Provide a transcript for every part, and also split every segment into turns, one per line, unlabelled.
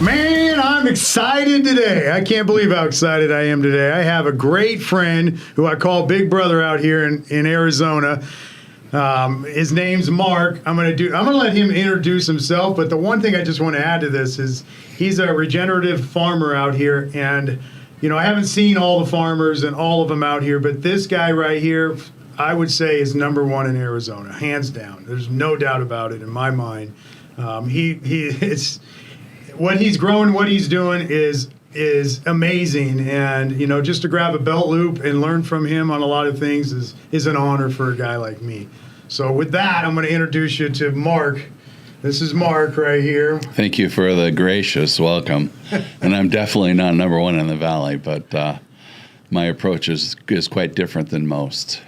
Man, I'm excited today. I can't believe how excited I am today. I have a great friend who I call Big Brother out here in Arizona. His name's Mark. I'm gonna let him introduce himself. But the one thing I just want to add to this is he's a regenerative farmer out here, and I haven't seen all the farmers and all of them out here, but this guy right here, I would say, is number one in Arizona, hands down. There's no doubt about it in my mind. He is. What he's growing, what he's doing is amazing, and just to grab a belt loop and learn from him on a lot of things is an honor for a guy like me. So with that, I'm going to introduce you to Mark. This is Mark right here.
Thank you for the gracious welcome. And I'm definitely not number one in the valley, but my approach is quite different than most.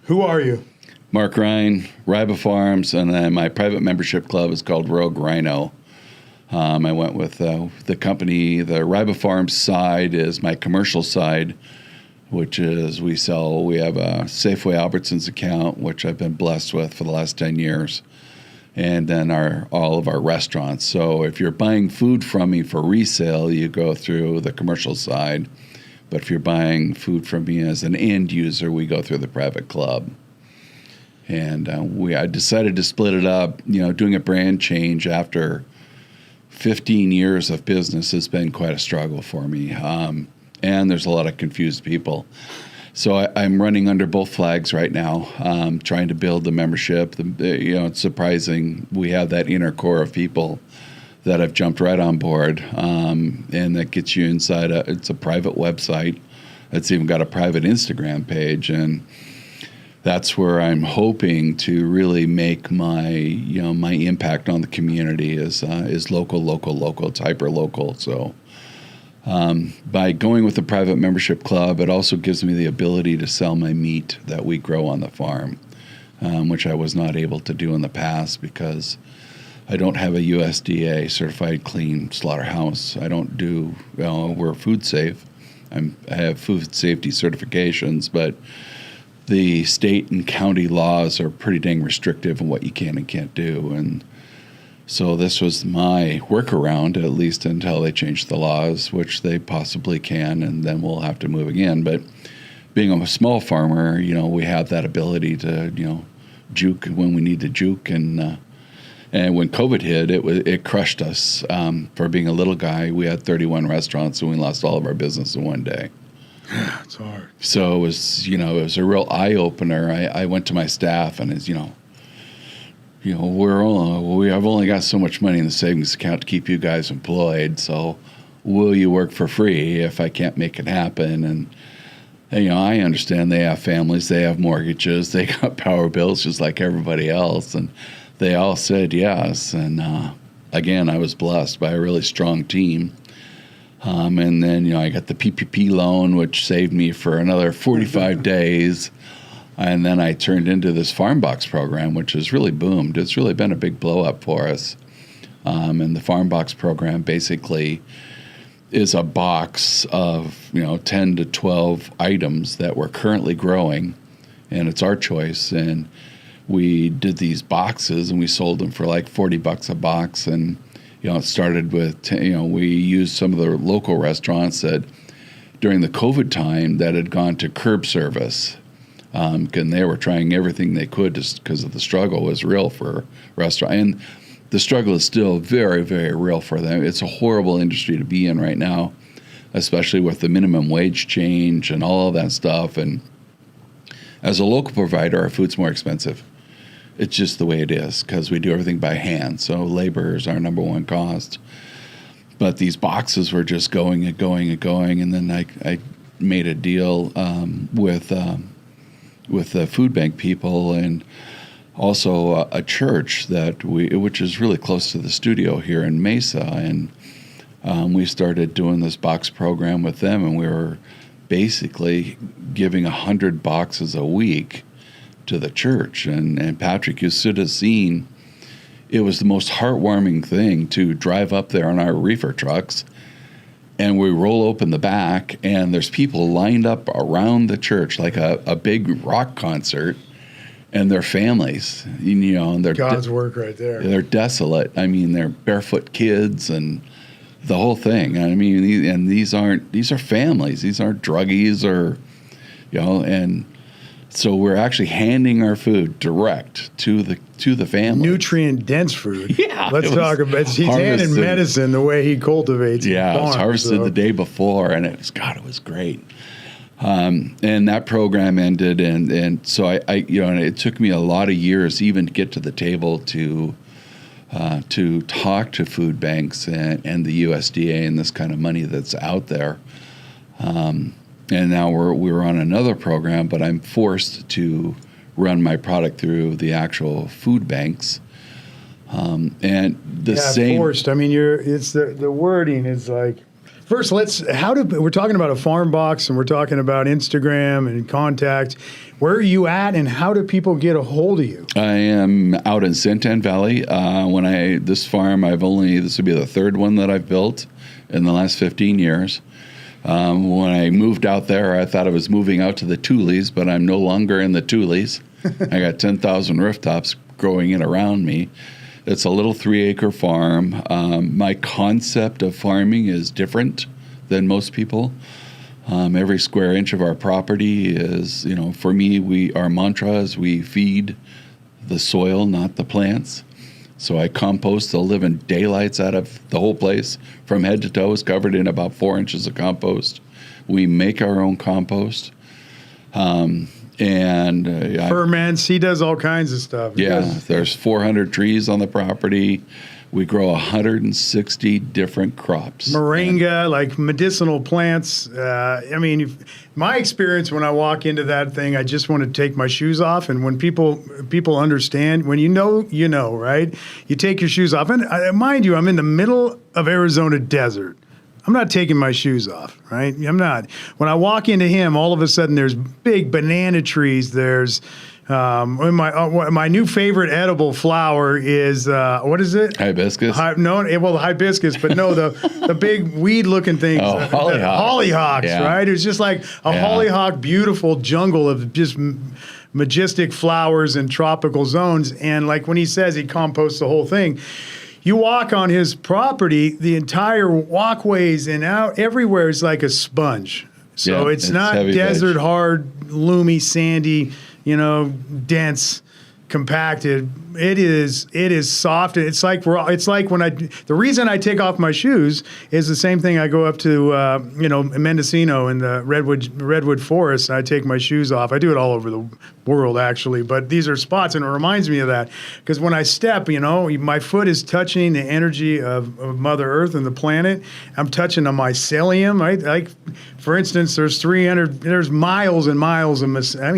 Who are you?
Mark Rhine, Rhino Farms, and then my private membership club is called Rhino. I went with the company. The Rhino Farms side is my commercial side, which is we have a Safeway Albertsons account, which I've been blessed with for the last 10 years, and then all of our restaurants. So if you're buying food from me for resale, you go through the commercial side. But if you're buying food from me as an end user, we go through the private club. And I decided to split it up, doing a brand change after 15 years of business has been quite a struggle for me, and there's a lot of confused people. So I'm running under both flags right now, trying to build the membership. It's surprising we have that inner core of people that have jumped right on board, and that gets you inside. It's a private website. It's even got a private Instagram page, and that's where I'm hoping to really make my impact on the community is local. It's hyper local. So by going with the private membership club, it also gives me the ability to sell my meat that we grow on the farm, which I was not able to do in the past because I don't have a USDA certified clean slaughterhouse. I don't do. We're food safe. I have food safety certifications, but the state and county laws are pretty dang restrictive on what you can and can't do. And so this was my workaround, at least until they change the laws, which they possibly can, and then we'll have to move again. But being a small farmer, we have that ability to, juke when we need to juke. And when COVID hit, it crushed us. For being a little guy, we had 31 restaurants, and we lost all of our business in one day.
Yeah, it's hard.
So it was, it was a real eye opener. I went to my staff, and it's, I've only got so much money in the savings account to keep you guys employed. So will you work for free if I can't make it happen? And I understand they have families, they have mortgages, they got power bills just like everybody else, and they all said yes. And again, I was blessed by a really strong team. And then, I got the PPP loan, which saved me for another 45 days. And then I turned into this farm box program, which has really boomed. It's really been a big blow up for us. And the farm box program basically is a box of, 10 to 12 items that we're currently growing. And it's our choice. And we did these boxes and we sold them for like $40 a box. And it started with, we used some of the local restaurants that during the COVID time that had gone to curb service. And they were trying everything they could just because of the struggle was real for restaurant. And the struggle is still very, very real for them. It's a horrible industry to be in right now, especially with the minimum wage change and all of that stuff. And as a local provider, our food's more expensive. It's just the way it is because we do everything by hand. So labor is our number one cost. But these boxes were just going and going and going. And then I made a deal with the food bank people and also a church which is really close to the studio here in Mesa. And we started doing this box program with them, and we were basically giving 100 boxes a week to the church. And Patrick, you should have seen, it was the most heartwarming thing to drive up there on our reefer trucks, and we roll open the back, and there's people lined up around the church like a big rock concert, and their families, and they're
God's work right there.
They're desolate. I mean, they're barefoot kids, and the whole thing. I mean, these are families. These aren't druggies or, and so we're actually handing our food direct to the family.
Nutrient dense food.
Yeah.
Let's talk about it. He's handing medicine the way he cultivates.
Yeah, it was harvested the day before, and it was great. And that program ended, and so I and it took me a lot of years even to get to the table to talk to food banks and the USDA and this kind of money that's out there. And now we're on another program, but I'm forced to run my product through the actual food banks. And the same
forced. I mean, it's the wording is like. First, we're talking about a farm box and we're talking about Instagram and contact. Where are you at and how do people get a hold of you?
I am out in Santan Valley. This farm, this would be the third one that I've built in the last 15 years. When I moved out there, I thought I was moving out to the Tules, but I'm no longer in the Tules. I got 10,000 rooftops growing in around me. It's a little 3-acre farm. My concept of farming is different than most people. Every square inch of our property is, for me, our mantra is we feed the soil, not the plants. So I compost the living daylights out of the whole place from head to toe is covered in about 4 inches of compost. We make our own compost.
Ferments. He does all kinds of stuff.
There's 400 trees on the property. We grow 160 different crops.
Moringa, like medicinal plants. My experience when I walk into that thing, I just want to take my shoes off. And when people understand, when you know, right? You take your shoes off. And mind you, I'm in the middle of Arizona desert. I'm not taking my shoes off, right? I'm not. When I walk into him, all of a sudden there's big banana trees. There's my new favorite edible flower is what is it?
Hibiscus.
The hibiscus, but no, the big weed-looking things. Hollyhocks,
yeah.
Right? It's just like a hollyhock, beautiful jungle of just majestic flowers and tropical zones. And like when he says he composts the whole thing. You walk on his property, the entire walkways and out everywhere is like a sponge. So it's not desert, hard, loomy, sandy, dense, compacted. It is soft. It's like the reason I take off my shoes is the same thing. I go up to Mendocino in the redwood forest. And I take my shoes off. I do it all over the world actually, but these are spots, and it reminds me of that because when I step, my foot is touching the energy of Mother Earth and the planet. I'm touching a mycelium. Right? Like for instance, there's miles and miles of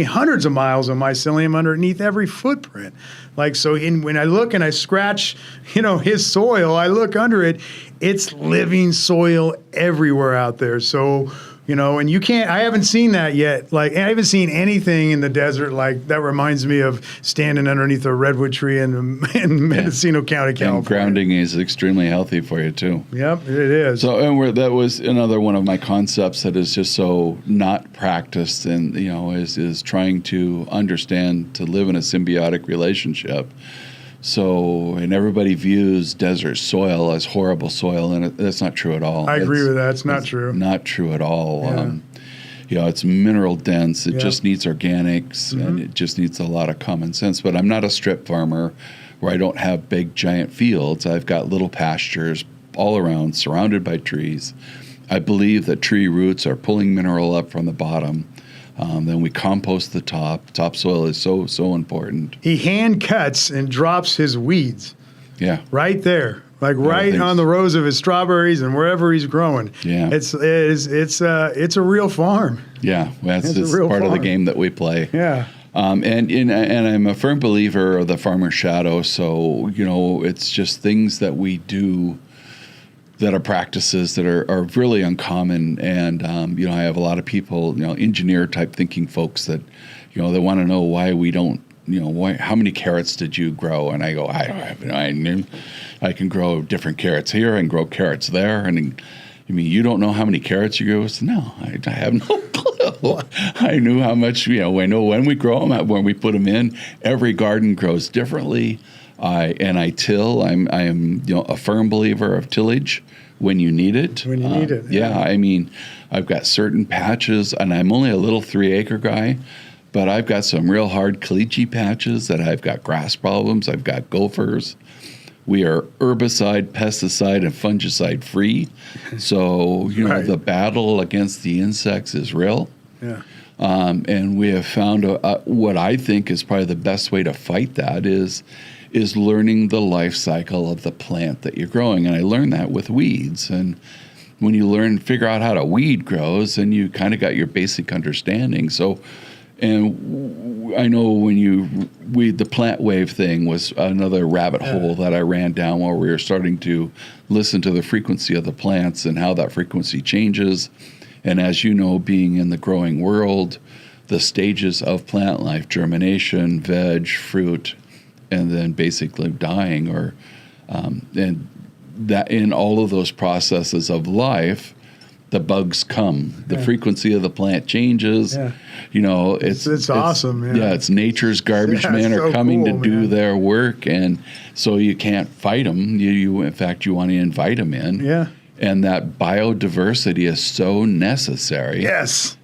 hundreds of miles of mycelium underneath every footprint. Like, so when I look and I scratch, his soil, I look under it, it's living soil everywhere out there. So, and I haven't seen that yet. Like, I haven't seen anything in the desert like that reminds me of standing underneath a redwood tree in Mendocino County, California. And
grounding is extremely healthy for you too.
Yep, it is.
So, that was another one of my concepts that is just so not practiced, and is trying to understand to live in a symbiotic relationship. So, and everybody views desert soil as horrible soil, and that's not true at all.
I agree with that. It's not true.
Not true at all. Yeah. It's mineral dense. It just needs organics, and it just needs a lot of common sense. But I'm not a strip farmer where I don't have big, giant fields. I've got little pastures all around, surrounded by trees. I believe that tree roots are pulling mineral up from the bottom. Then we compost the top. Topsoil is so important.
He hand cuts and drops his weeds.
Yeah.
Right there. Like right on the rows of his strawberries and wherever he's growing.
Yeah.
It's a real farm.
Yeah. That's part of the game that we play.
Yeah.
And I'm a firm believer of the farmer's shadow. So, it's just things that we do that are practices that are really uncommon. And, I have a lot of people, engineer type thinking folks that, they want to know why we don't, how many carrots did you grow? And I go, I can grow different carrots here and grow carrots there. And you don't know how many carrots you grow? I said, no, I have no clue. I knew how much, I know when we grow them, when we put them in. Every garden grows differently. I till. I am a firm believer of tillage. when you need it.
When you need it.
Yeah, I mean, I've got certain patches, and I'm only a little 3-acre guy, but I've got some real hard caliche patches that I've got grass problems. I've got gophers. We are herbicide, pesticide, and fungicide free. So, the battle against the insects is real.
Yeah.
And we have found what I think is probably the best way to fight that is learning the life cycle of the plant that you're growing. And I learned that with weeds. And when you figure out how a weed grows, then you kind of got your basic understanding. So, and I know when the plant wave thing was another rabbit hole that I ran down where we were starting to listen to the frequency of the plants and how that frequency changes. And as you know, being in the growing world, the stages of plant life, germination, veg, fruit, and then basically dying, and that in all of those processes of life, the bugs come. The frequency of the plant changes. Yeah. It's awesome. Yeah, it's nature's garbage men are coming to do their work, and so you can't fight them. In fact, you want to invite them in.
Yeah.
And that biodiversity is so necessary.
Yes.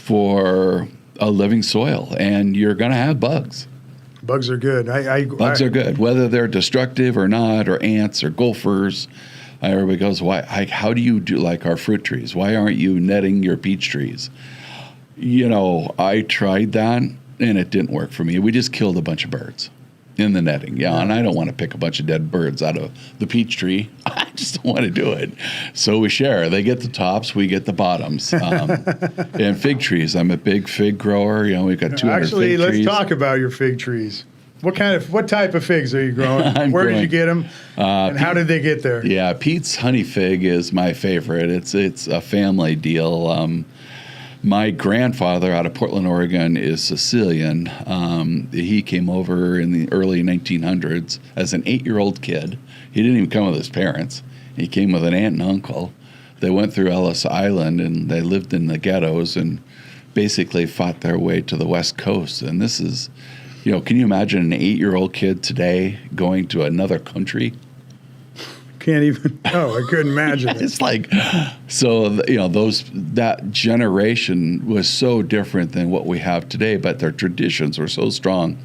For a living soil, and you're going to have bugs.
Bugs are good.
Bugs are good, whether they're destructive or not, or ants or gophers. Everybody goes, why? How do you do like our fruit trees? Why aren't you netting your peach trees? I tried that, and it didn't work for me. We just killed a bunch of birds in the netting. Yeah, and I don't want to pick a bunch of dead birds out of the peach tree. I just don't want to do it. So we share. They get the tops, we get the bottoms. And fig trees. I'm a big fig grower. We've got 200 fig trees.
Actually, let's talk about your fig trees. What type of figs are you growing? Where did you get them? And how did they get there?
Yeah, Pete's honey fig is my favorite. It's a family deal. My grandfather out of Portland, Oregon, is Sicilian. He came over in the early 1900s as an 8-year-old kid. He didn't even come with his parents. He came with an aunt and uncle. They went through Ellis Island, and they lived in the ghettos and basically fought their way to the West Coast. And this is, can you imagine an 8-year-old kid today going to another country?
Can't even. Oh, I couldn't imagine it.
It's like, so that generation was so different than what we have today, but their traditions were so strong.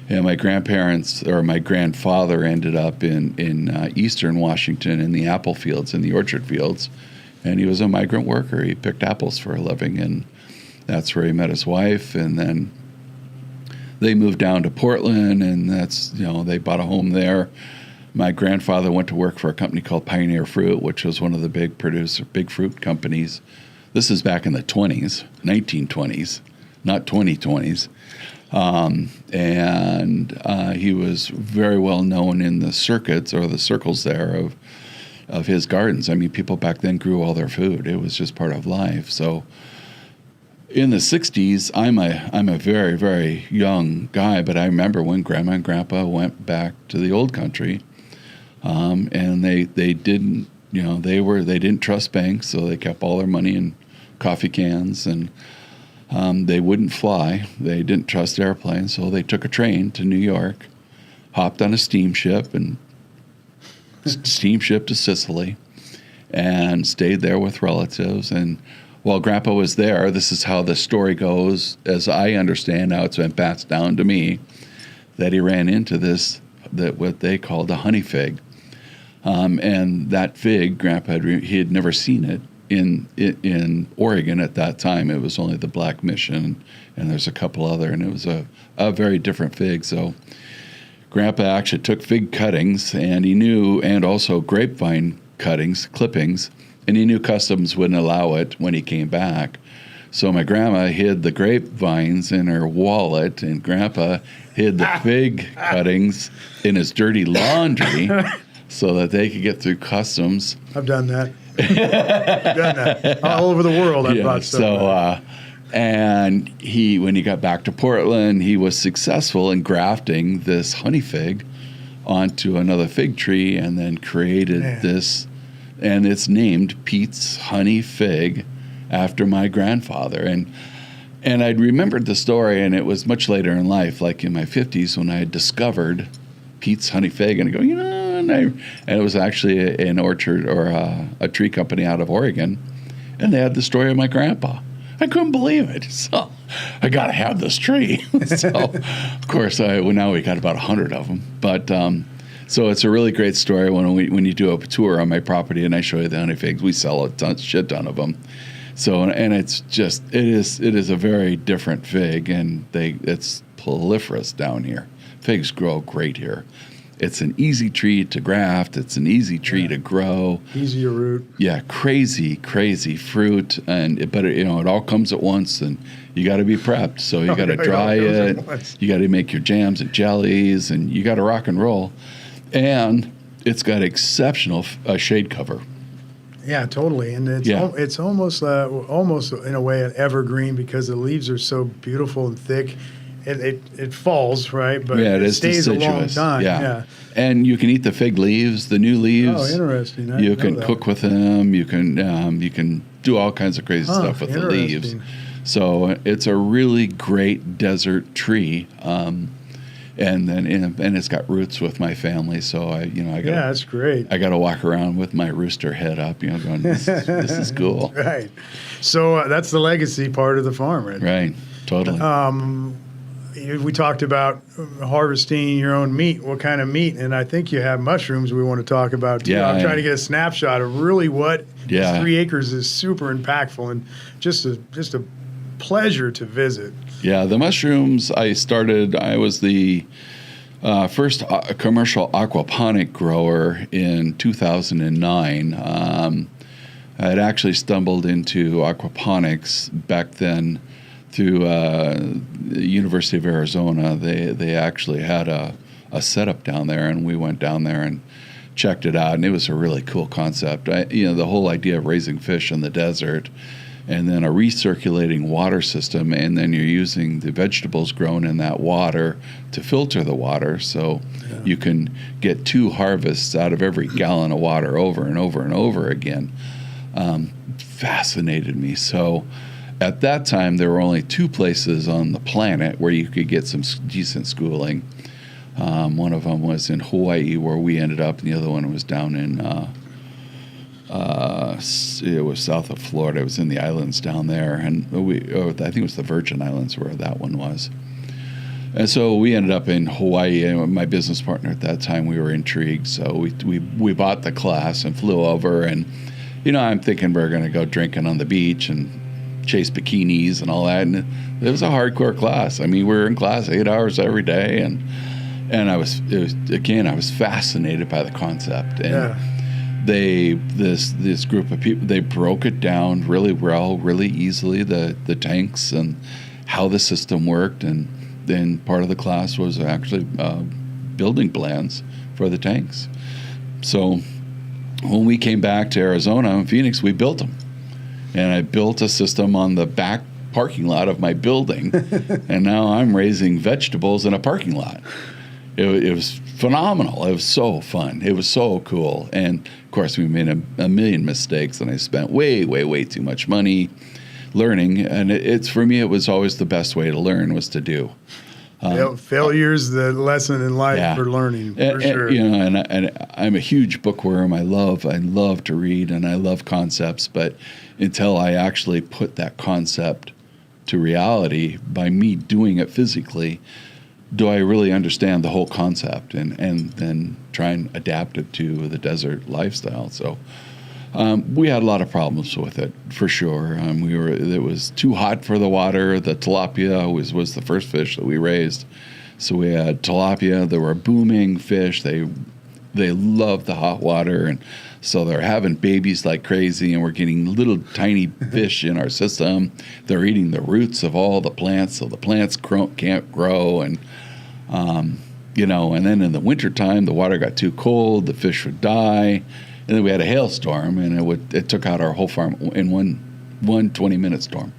And my grandfather ended up in eastern Washington in the apple fields and the orchard fields, and he was a migrant worker. He picked apples for a living, and that's where he met his wife. And then they moved down to Portland, and that's they bought a home there. My grandfather went to work for a company called Pioneer Fruit, which was one of the big fruit companies. This is back in the 1920s, not 2020s. And he was very well known in the circuits or the circles there of his gardens. I mean, people back then grew all their food. It was just part of life. So in the 60s, I'm a very, very young guy, but I remember when Grandma and Grandpa went back to the old country. And they didn't, they didn't trust banks, so they kept all their money in coffee cans, and they wouldn't fly. They didn't trust airplanes, so they took a train to New York, hopped on a steamship to Sicily, and stayed there with relatives. And while Grandpa was there, this is how the story goes, as I understand how it's been passed down to me, that he ran into what they called a honey fig. And that fig, Grandpa he had never seen it in Oregon at that time. It was only the Black Mission, and there's a couple other, and it was a very different fig. So Grandpa actually took fig cuttings, and he knew, and also grapevine clippings, and he knew customs wouldn't allow it when he came back. So my grandma hid the grapevines in her wallet, and Grandpa hid the fig cuttings in his dirty laundry so that they could get through customs.
I've done that. I've done that. All over the world I've bought stuff.
So, and when he got back to Portland, he was successful in grafting this honey fig onto another fig tree and then created this, and it's named Pete's Honey Fig after my grandfather. And I'd remembered the story, and it was much later in life, like in my 50s, when I had discovered Pete's Honey Fig, and I go, And it was actually an orchard or a tree company out of Oregon, and they had the story of my grandpa. I couldn't believe it. So I got to have this tree. So, of course, now we got about 100 of them. But so it's a really great story when you do a tour on my property and I show you the honey figs. We sell a shit ton of them. So, and it's just, it is a very different fig, and it's proliferous down here. Figs grow great here. It's an easy tree to graft. It's an easy tree to grow.
Easy to root.
Yeah, crazy fruit, but it all comes at once, and you got to be prepped. So you got to dry it. You got to make your jams and jellies, and you got to rock and roll. And it's got exceptional shade cover.
Yeah, totally, and it's almost in a way an evergreen because the leaves are so beautiful and thick. It falls, right? But
it
stays
deciduous.
a long time. Yeah.
And you can eat the fig leaves, the new leaves.
Oh, interesting.
You can cook with them. You can do all kinds of crazy stuff with the leaves. So it's a really great desert tree. And it's got roots with my family, so I
that's great.
I got to walk around with my rooster head up, going, this is cool.
Right. So that's the legacy part of the farm, right?
Right. Totally.
We talked about harvesting your own meat. What kind of meat? And I think you have mushrooms we want to talk about too.
Yeah,
I'm trying to get a snapshot of really what 3 acres is super impactful and just a pleasure to visit.
Yeah, the mushrooms I was the first commercial aquaponic grower in 2009. I had actually stumbled into aquaponics back then through the University of Arizona. They actually had a setup down there, and we went down there and checked it out, and it was a really cool concept. The whole idea of raising fish in the desert, and then a recirculating water system, and then you're using the vegetables grown in that water to filter the water, so you can get 2 harvests out of every gallon of water over and over and over again. Fascinated me. So at that time, there were only 2 places on the planet where you could get some decent schooling. One of them was in Hawaii, where we ended up, and the other one was down in it was south of Florida. It was in the islands down there, and I think it was the Virgin Islands where that one was. And so we ended up in Hawaii, and my business partner at that time, we were intrigued. So we bought the class and flew over, and I'm thinking we're going to go drinking on the beach and chase bikinis and all that. And it was a hardcore class. I mean, we were in class 8 hours every day, and I was fascinated by the concept. And this group of people, they broke it down really well, really easily, the tanks and how the system worked. And then part of the class was actually building plans for the tanks. So when we came back to Arizona and Phoenix, we built them. And I built a system on the back parking lot of my building, and now I'm raising vegetables in a parking lot. It was phenomenal. It was so fun. It was so cool. And, of course, we made a million mistakes, and I spent way, way, way too much money learning. And for me, it was always the best way to learn was to do.
Failure's the lesson in life for learning, for sure.
And I'm a huge bookworm. I love to read, and I love concepts. But until I actually put that concept to reality by me doing it physically, do I really understand the whole concept and then try and adapt it to the desert lifestyle? So we had a lot of problems with it, for sure. It was too hot for the water. The tilapia was the first fish that we raised. So we had tilapia. They were booming fish. They loved the hot water, and so they're having babies like crazy, and we're getting little tiny fish in our system. They're eating the roots of all the plants, so the plants can't grow, and and then in the wintertime, the water got too cold, the fish would die, and then we had a hailstorm, and it took out our whole farm in one 20-minute storm.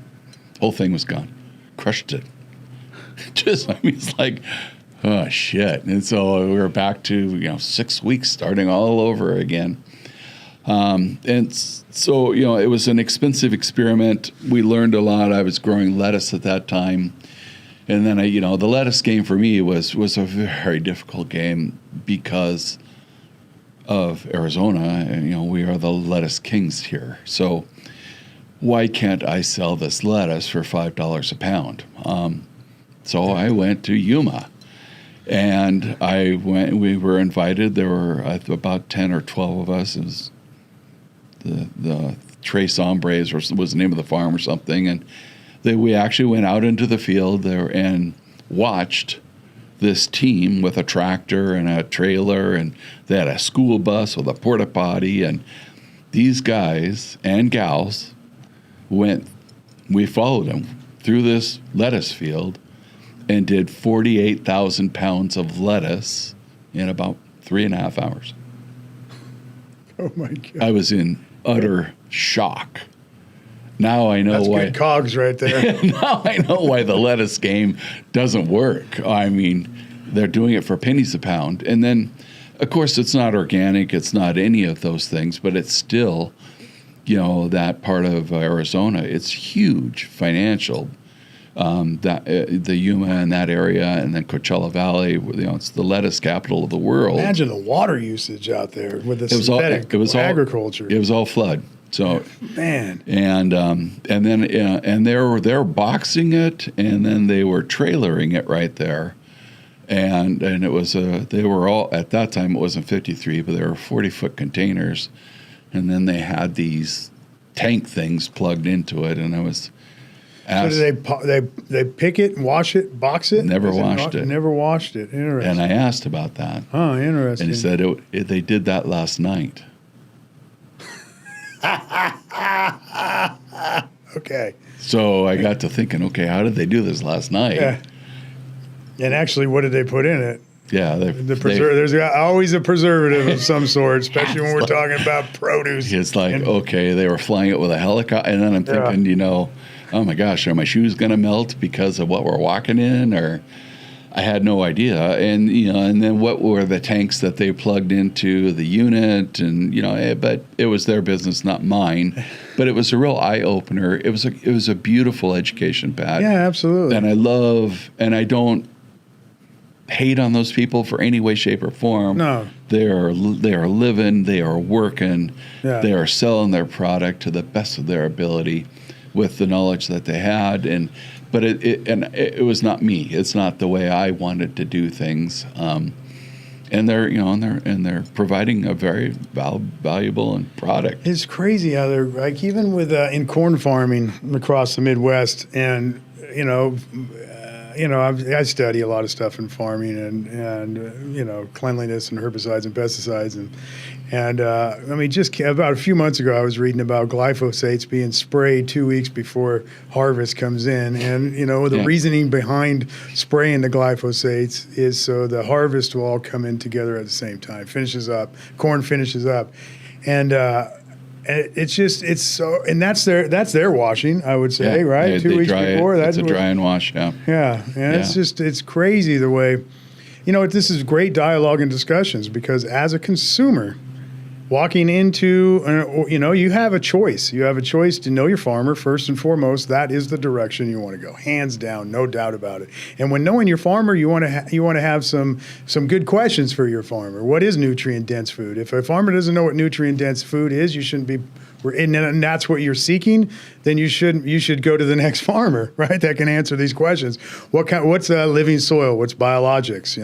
Whole thing was gone, crushed it. It's like, oh shit! And so we were back to 6 weeks, starting all over again. And so it was an expensive experiment. We learned a lot. I was growing lettuce at that time. And then, the lettuce game for me was a very difficult game because of Arizona, and, we are the lettuce kings here. So why can't I sell this lettuce for $5 a pound? So I went to Yuma, and we were invited. There were about 10 or 12 of us. It was the Tres Hombres was the name of the farm or something. And we actually went out into the field there and watched this team with a tractor and a trailer, and they had a school bus with a porta potty, and these guys and gals we followed them through this lettuce field and did 48,000 pounds of lettuce in about 3.5 hours.
Oh my God.
I was in utter shock. Now I know
That's
why.
good cogs right there.
Now I know why the lettuce game doesn't work. I mean, they're doing it for pennies a pound. And then, of course, it's not organic. It's not any of those things, but it's still, that part of Arizona, it's huge financial. The Yuma and that area, and then Coachella Valley, it's the lettuce capital of the world.
Imagine the water usage out there with the synthetic agriculture.
It was all flood. So
man,
and then they're boxing it, and then they were trailering it right there, and it was they were all, at that time it wasn't 53, but they were 40-foot containers, and then they had these tank things plugged into it, and I was asked.
So did they pick it, wash it, box it?
Never washed it.
Never washed it. Interesting.
And I asked about that.
Oh, interesting.
And he said they did that last night.
Okay.
So I got to thinking, okay, how did they do this last night?
Yeah. And actually, what did they put in it?
Yeah,
there's always a preservative of some sort, especially when we're talking about produce.
It's like, okay, they were flying it with a helicopter, and then I'm thinking, oh my gosh, are my shoes going to melt because of what we're walking in? Or I had no idea. And, and then what were the tanks that they plugged into the unit? And, but it was their business, not mine. But it was a real eye opener. It was a beautiful education, Pat.
Yeah, absolutely.
And I don't hate on those people for any way, shape, or form.
No.
They are living, they are working,
Yeah.
they are selling their product to the best of their ability with the knowledge that they had. But it was not me. It's not the way I wanted to do things. And they're providing a very valuable product.
It's crazy how they're like, even with in corn farming across the Midwest, and I study a lot of stuff in farming and cleanliness and herbicides and pesticides and just about a few months ago I was reading about glyphosates being sprayed 2 weeks before harvest comes in, and the reasoning behind spraying the glyphosates is so the harvest will all come in together at the same time. Corn finishes up, and it's so, and that's their washing, I would say, right? 2 weeks before.
That's a dry and wash, yeah.
Yeah, and it's crazy the way, this is great dialogue and discussions, because as a consumer, walking into, you have a choice. You have a choice to know your farmer first and foremost. That is the direction you want to go, hands down, no doubt about it. And when knowing your farmer, you want to have some good questions for your farmer. What is nutrient dense food? If a farmer doesn't know what nutrient dense food is, you shouldn't be. And that's what you're seeking, then you should go to the next farmer, right? That can answer these questions. What's living soil? What's biologics?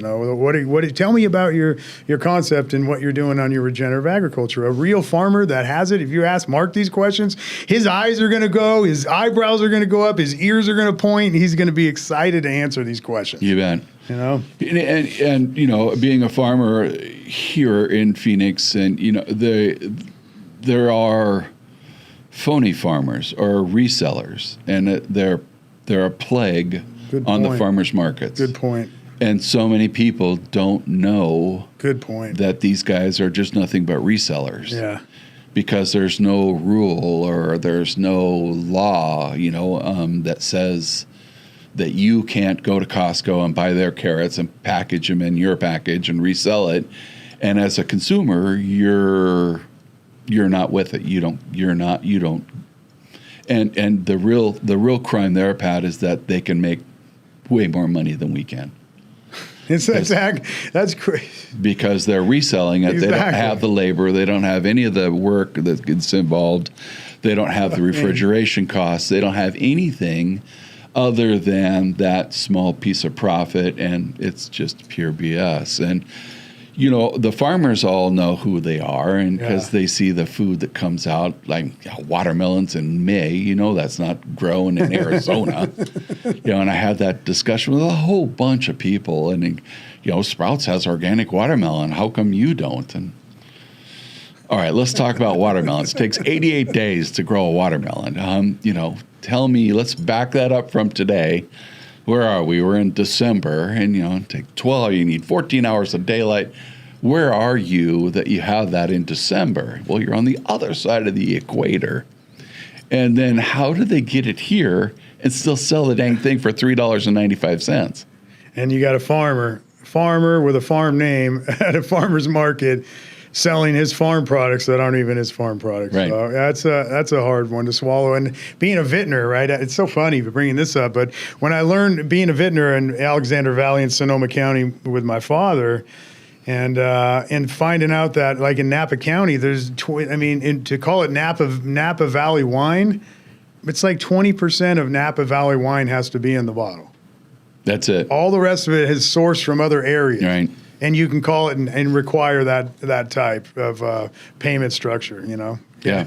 Tell me about your concept and what you're doing on your regenerative agriculture. A real farmer that has it. If you ask Mark these questions, his eyes are going to go, his eyebrows are going to go up, his ears are going to point. He's going to be excited to answer these questions.
You bet. And being a farmer here in Phoenix, and there are phony farmers or resellers, and they're a plague on the farmers markets.
Good point.
And so many people don't know.
Good point.
That these guys are just nothing but resellers.
Yeah.
Because there's no rule or there's no law, that says that you can't go to Costco and buy their carrots and package them in your package and resell it. And as a consumer, you're not with it. You don't. And the real crime there, Pat, is that they can make way more money than we can.
That's crazy.
Because they're reselling it. They don't have the labor. They don't have any of the work that gets involved. They don't have the refrigeration costs. They don't have anything other than that small piece of profit, and it's just pure BS. And the farmers all know who they are, and because they see the food that comes out, like watermelons in May, that's not grown in Arizona. And I had that discussion with a whole bunch of people, and Sprouts has organic watermelon. How come you don't? And all right, let's talk about watermelons. It takes 88 days to grow a watermelon. Tell me, let's back that up from today. Where are we? We're in December, and take 12. You need 14 hours of daylight. Where are you that you have that in December? Well, you're on the other side of the equator. And then how do they get it here and still sell the dang thing for $3.95?
And you got a farmer with a farm name at a farmer's market selling his farm products that aren't even his farm products.
Right.
So that's a hard one to swallow. And being a vintner, right? It's so funny bringing this up, but when I learned being a vintner in Alexander Valley in Sonoma County with my father, and finding out that like in Napa County, there's to call it Napa Valley wine, it's like 20% of Napa Valley wine has to be in the bottle.
That's it.
All the rest of it is sourced from other areas.
Right.
And you can call it and require that type of payment structure,
Yeah.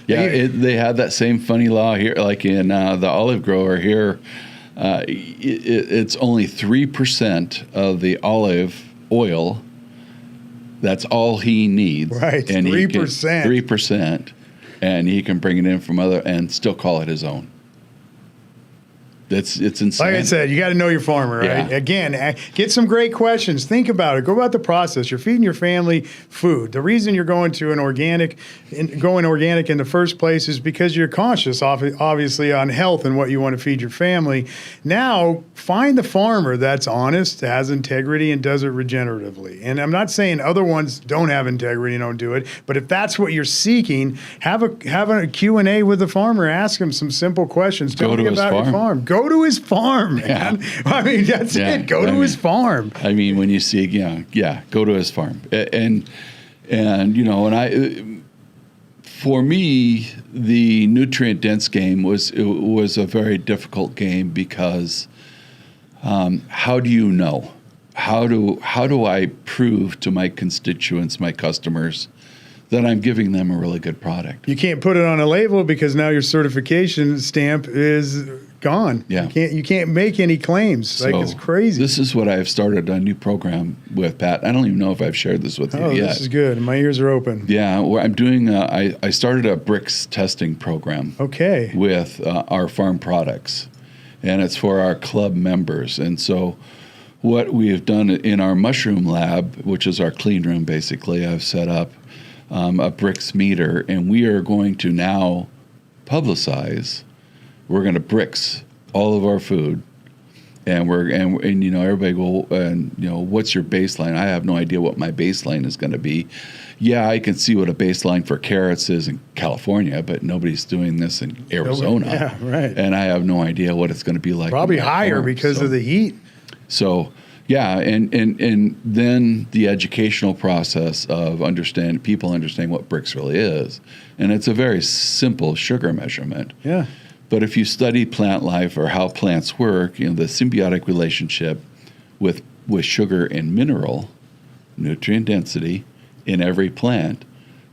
They had that same funny law here, like in the olive grower here. It's only 3% of the olive oil. That's all he needs.
Right,
and
3%.
3%. And he can bring it in from other and still call it his own. It's insane.
Like I said, you got to know your farmer, right?
Yeah.
Again, get some great questions. Think about it. Go about the process. You're feeding your family food. The reason you're going organic in the first place is because you're conscious, obviously, on health and what you want to feed your family. Now, find the farmer that's honest, has integrity, and does it regeneratively. And I'm not saying other ones don't have integrity and don't do it, but if that's what you're seeking, have a Q&A with the farmer. Ask him some simple questions. Tell me about your farm. Go to his farm, man. Yeah. I mean, that's it. Go to his farm.
I mean, when you see, go to his farm. And for me, the nutrient dense game was a very difficult game because how do you know? How do I prove to my constituents, my customers, that I'm giving them a really good product?
You can't put it on a label because now your certification stamp is gone.
Yeah.
You can't make any claims. So it's crazy.
This is what I've started a new program with, Pat. I don't even know if I've shared this with you yet.
This is good. My ears are open.
Yeah, I'm doing. I started a bricks testing program.
Okay.
With our farm products, and it's for our club members. And so, what we have done in our mushroom lab, which is our clean room, basically, I've set up a bricks meter, and we are going to now publicize. We're going to bricks all of our food, and everybody go, what's your baseline? I have no idea what my baseline is going to be. Yeah, I can see what a baseline for carrots is in California, but nobody's doing this in Arizona.
Yeah, right.
And I have no idea what it's going to be like.
Probably higher because of the heat.
So, yeah, and then the educational process of people understand what bricks really is, and it's a very simple sugar measurement.
Yeah.
But if you study plant life or how plants work, the symbiotic relationship with sugar and mineral, nutrient density in every plant,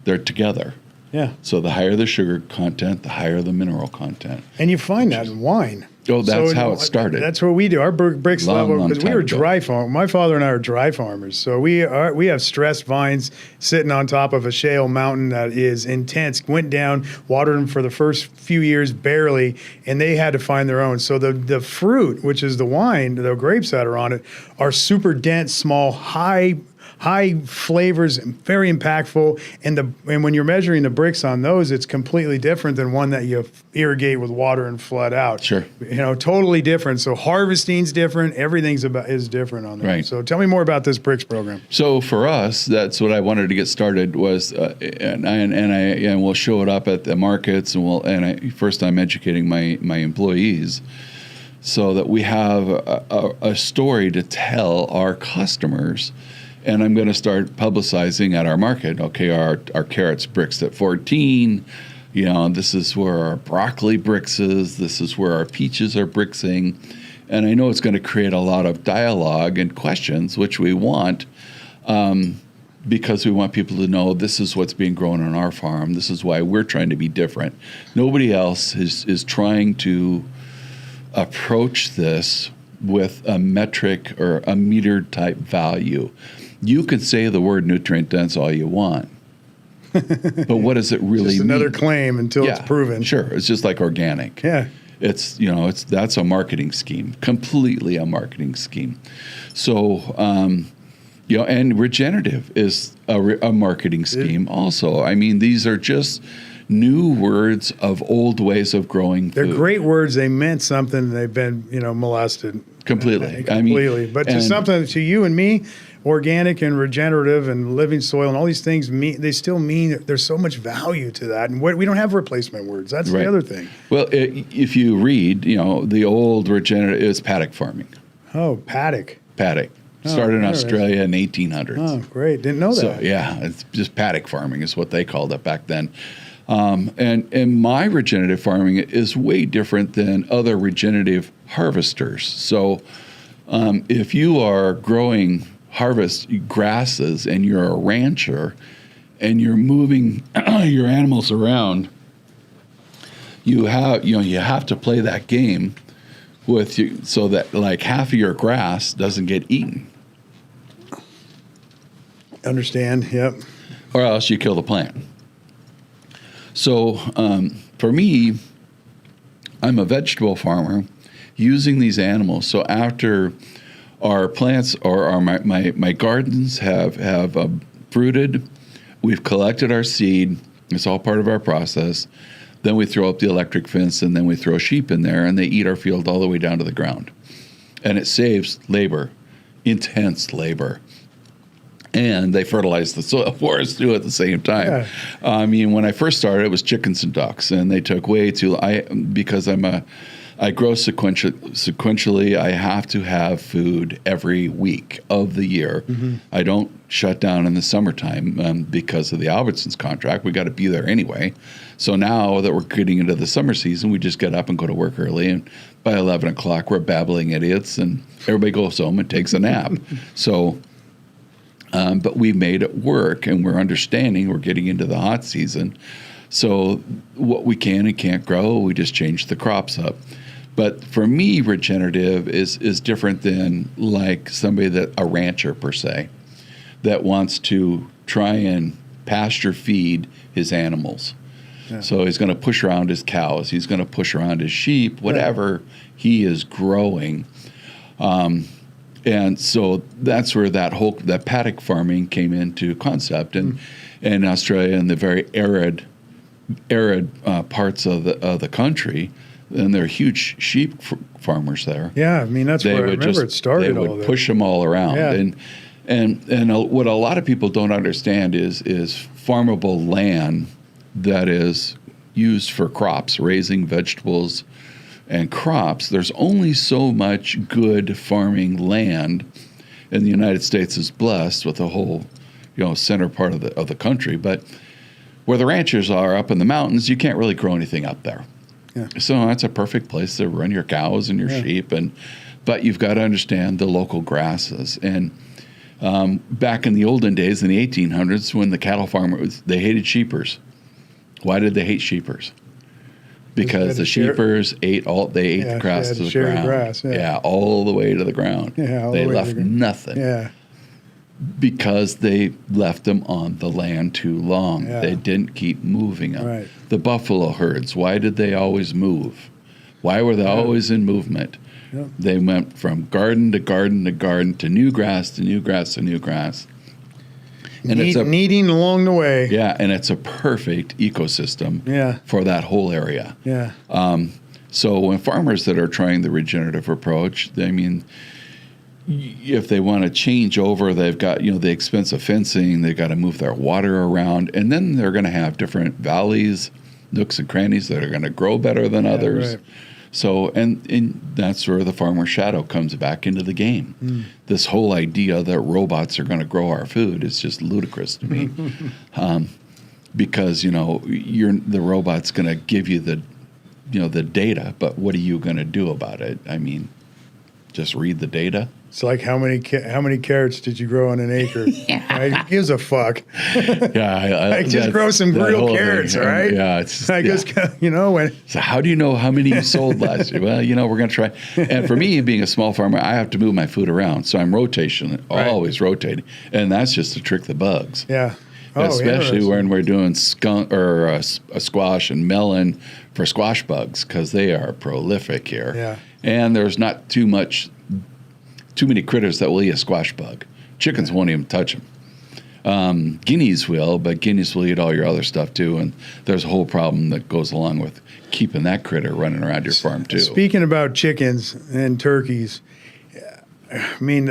they're together.
Yeah.
So the higher the sugar content, the higher the mineral content.
And you find that in wine.
Oh, that's how it started.
That's what we do. Our bricks level, because we were
ago.
dry farm. My father and I are dry farmers, so we have stressed vines sitting on top of a shale mountain that is intense. Went down, watered them for the first few years barely, and they had to find their own. So the fruit, which is the wine, the grapes that are on it, are super dense, small, high flavors, very impactful, and when you're measuring the bricks on those, it's completely different than one that you irrigate with water and flood out.
Sure,
totally different. So harvesting's different. Everything's is different on that.
Right.
So tell me more about this bricks program.
So for us, that's what I wanted to get started was, and we'll show it up at the markets, and first I'm educating my employees. so that we have a story to tell our customers. And I'm going to start publicizing at our market. Okay, our carrots bricks at 14. You know, this is where our broccoli bricks is. This is where our peaches are bricksing. And I know it's going to create a lot of dialogue and questions, which we want, because we want people to know this is what's being grown on our farm. This is why we're trying to be different. Nobody else is trying to approach this with a metric or a meter type value. You can say the word nutrient dense all you want, but what does it really
just
mean?
another claim until it's proven.
Sure, it's just like organic.
Yeah,
it's that's a marketing scheme, completely a marketing scheme. So and regenerative is a marketing scheme also. I mean, these are just new words of old ways of growing food.
They're great words. They meant something. They've been molested
completely.
But to something to you and me, organic and regenerative and living soil and all these things they still mean that there's so much value to that. And we don't have replacement words. That's the other thing.
Well, if you read, the old regenerative is paddock farming.
Oh, paddock.
Started in Australia in 1800s.
Oh, great. Didn't know that.
So, yeah, it's just paddock farming is what they called it back then. And my regenerative farming is way different than other regenerative harvesters. So if you are growing harvest grasses and you're a rancher and you're moving your animals around, you have to play that game with you so that like half of your grass doesn't get eaten.
Understand? Yep.
Or else you kill the plant. So for me, I'm a vegetable farmer using these animals. So after our plants or my gardens have fruited, we've collected our seed. It's all part of our process. Then we throw up the electric fence, and then we throw sheep in there, and they eat our field all the way down to the ground. And it saves labor, intense labor. And they fertilize the soil for us too at the same time.
Yeah.
I mean, when I first started, it was chickens and ducks, and they took way too. Because I grow sequentially. I have to have food every week of the year. Mm-hmm. I don't shut down in the summertime because of the Albertsons contract. We got to be there anyway. So now that we're getting into the summer season, we just get up and go to work early, and by 11 o'clock, we're babbling idiots, and everybody goes home and takes a nap. So. But we made it work, and we're understanding we're getting into the hot season. So what we can and can't grow, we just change the crops up. But for me, regenerative is different than like a rancher per se, that wants to try and pasture feed his animals. Yeah. So he's going to push around his cows. He's going to push around his sheep, whatever he is growing. And so that's where that paddock farming came into concept, and in Australia, in the very arid parts of the country, and they're huge sheep farmers there.
Yeah, I mean that's where I remember it started.
They would push them all around, and what a lot of people don't understand is farmable land that is used for crops, raising vegetables and crops. There's only so much good farming land, and the United States is blessed with the whole, center part of the country. But where the ranchers are up in the mountains, you can't really grow anything up there. Yeah. So that's a perfect place to run your cows and your sheep, but you've got to understand the local grasses. And back in the olden days, in the 1800s, when the cattle farmers, they hated sheepers. Why did they hate sheepers? Because the sheepers ate the grass to the ground. Grass, all the way to the ground. Yeah, they left nothing. Yeah. Because they left them on the land too long. Yeah. They didn't keep moving them. Right. The buffalo herds, why did they always move? Why were they always in movement? Yep. They went from garden to garden to garden to new grass to new grass to new grass. And
kneading along the way.
Yeah, and it's a perfect ecosystem for that whole area. Yeah. So when farmers that are trying the regenerative approach, if they want to change over, they've got, the expense of fencing, they've got to move their water around, and then they're going to have different valleys, nooks and crannies that are going to grow better than others. Right. So, and that's where the farmer shadow comes back into the game. This whole idea that robots are going to grow our food is just ludicrous to me. Because, the robot's going to give you the data, but what are you going to do about it? I mean, just read the data.
It's like how many carrots did you grow on an acre? Right? Who gives a fuck?
Yeah,
I just grow some real carrots, all right?
Yeah, it's just,
I guess when.
So how do you know how many you sold last year? Well, we're going to try. And for me, being a small farmer, I have to move my food around, so I'm always rotating, and that's just to trick the bugs.
Yeah.
Especially when we're doing skunk or a squash and melon for squash bugs, because they are prolific here.
Yeah.
And there's not too many critters that will eat a squash bug. Chickens won't even touch them. Guineas will, but guineas will eat all your other stuff too. And there's a whole problem that goes along with keeping that critter running around your farm too.
Speaking about chickens and turkeys, I mean,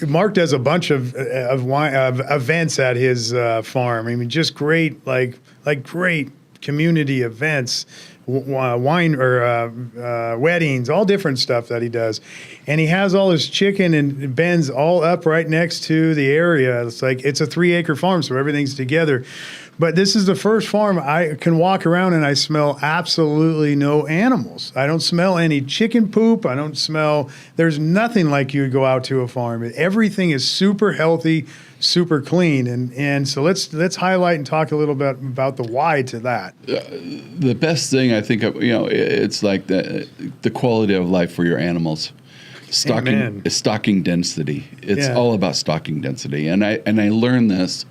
Mark does a bunch of events at his farm. I mean, just great, like great community events, wine or weddings, all different stuff that he does. And he has all his chicken and bens all up right next to the area. It's like it's a 3-acre farm, so everything's together. But this is the first farm I can walk around and I smell absolutely no animals. I don't smell any chicken poop. I don't smell, there's nothing like you would go out to a farm. Everything is super healthy, super clean. And so let's highlight and talk a little bit about the why to that.
The best thing I think of, it's like the quality of life for your animals. Stocking density. It's all about stocking density. And I learned this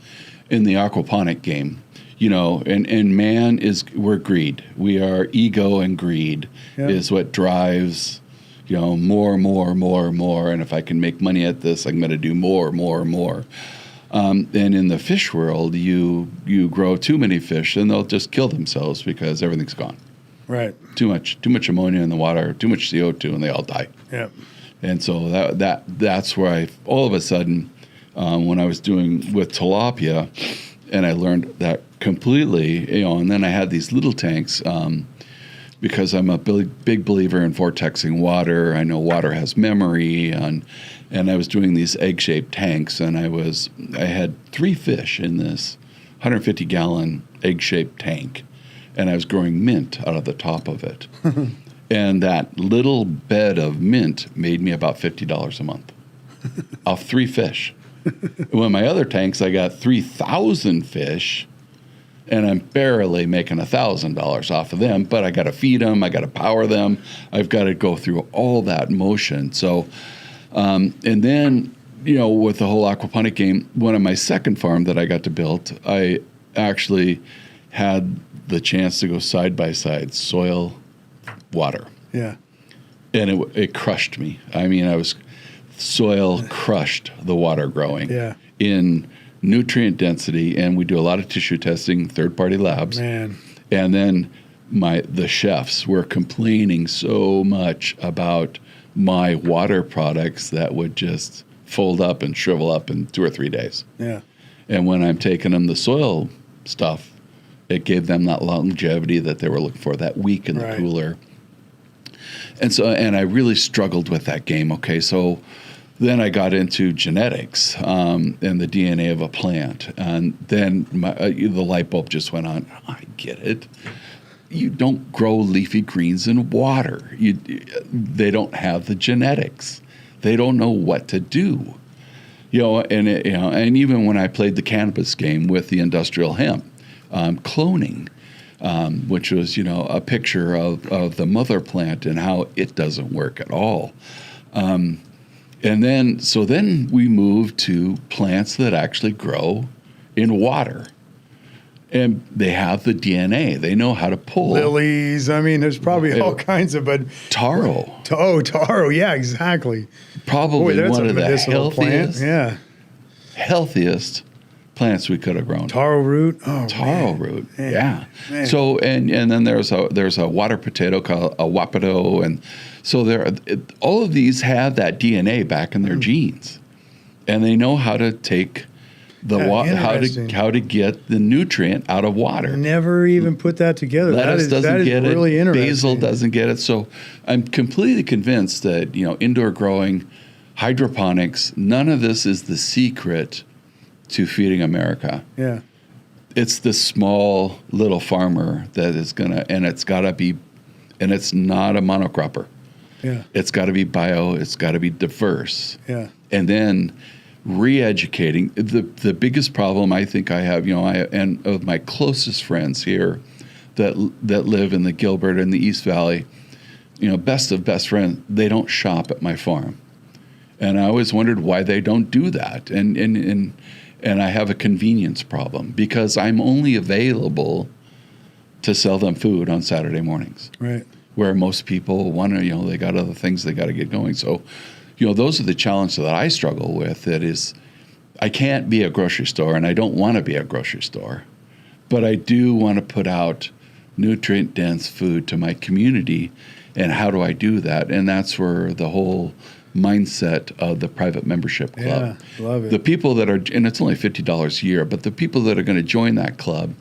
in the aquaponic game, and man we're greed. We are ego and greed is what drives, more. And if I can make money at this, I'm going to do more. And in the fish world, you grow too many fish and they'll just kill themselves because everything's gone.
Right.
Too much ammonia in the water, too much CO2, and they all die.
Yeah.
And so that's where I all of a sudden, when I was doing with tilapia, and I learned that completely, and then I had these little tanks, because I'm a big believer in vortexing water. I know water has memory, and I was doing these egg-shaped tanks, and I had 3 fish in this 150-gallon egg-shaped tank, and I was growing mint out of the top of it. And that little bed of mint made me about $50 a month off 3 fish. When my other tanks, I got 3,000 fish, and I'm barely making $1,000 off of them. But I got to feed them, I got to power them, I've got to go through all that motion. So, and then with the whole aquaponic game, one of my second farm that I got to build, I actually had the chance to go side by side, soil, water.
Yeah.
And it crushed me. I mean, soil crushed the water growing in nutrient density, and we do a lot of tissue testing, third-party labs.
Man.
And then the chefs were complaining so much about my water products that would just fold up and shrivel up in 2 or 3 days.
Yeah.
And when I'm taking them the soil stuff, it gave them that longevity that they were looking for, that week in the cooler. And I really struggled with that game. Okay, so then I got into genetics and the DNA of a plant, and then the light bulb just went on. I get it. You don't grow leafy greens in water. They don't have the genetics. They don't know what to do. And even when I played the cannabis game with the industrial hemp, cloning, which was, a picture of the mother plant and how it doesn't work at all. And then we moved to plants that actually grow in water. And they have the DNA. They know how to pull.
Lilies. I mean, there's probably all kinds of, but
taro.
Taro. Yeah, exactly.
Probably one of
the
healthiest plants we could have grown.
Taro root. Oh,
taro root. Man. Yeah. Man. So and then there's a water potato called a wapato, and so all of these have that DNA back in their genes, and they know how to take
Interesting.
how to get the nutrient out of water.
Never even put that together.
Lettuce
that is
get
really
it.
interesting.
Basil doesn't get it. So I'm completely convinced that, indoor growing, hydroponics, none of this is the secret to feeding America.
Yeah.
It's the small little farmer that is and it's not a monocropper.
Yeah.
It's got to be bio. It's got to be diverse.
Yeah.
And then re-educating. The biggest problem I think I have, and of my closest friends here that live in the Gilbert and the East Valley, best of best friends, they don't shop at my farm. And I always wondered why they don't do that. And I have a convenience problem because I'm only available to sell them food on Saturday mornings.
Right.
Where most people want to, they got other things they got to get going. So, those are the challenges that I struggle with. That is, I can't be a grocery store, and I don't want to be a grocery store, but I do want to put out nutrient-dense food to my community. And how do I do that? And that's where the whole mindset of the private membership club.
Yeah, love it.
The people that are, and it's only $50 a year, but the people that are going to join that club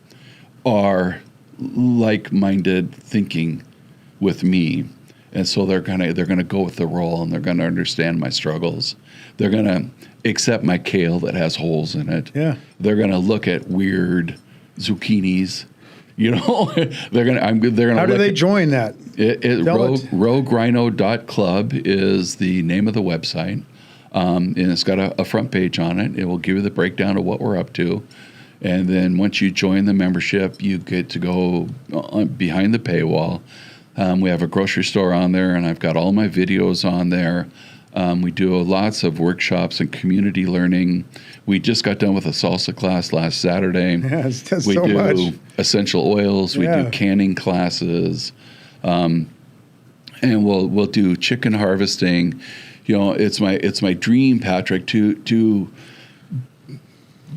are like-minded thinking with me. And so they're gonna go with the role, and they're gonna understand my struggles. They're gonna accept my kale that has holes in it.
Yeah.
They're gonna look at weird zucchinis. They're gonna.
How do they join that?
RogueRhino.club is the name of the website, and it's got a front page on it. It will give you the breakdown of what we're up to. And then once you join the membership, you get to go behind the paywall. We have a grocery store on there, and I've got all my videos on there. We do lots of workshops and community learning. We just got done with a salsa class last Saturday.
Yeah, that's
we
so
do
much.
essential oils. We do canning classes, and we'll do chicken harvesting. It's my dream, Patrick, to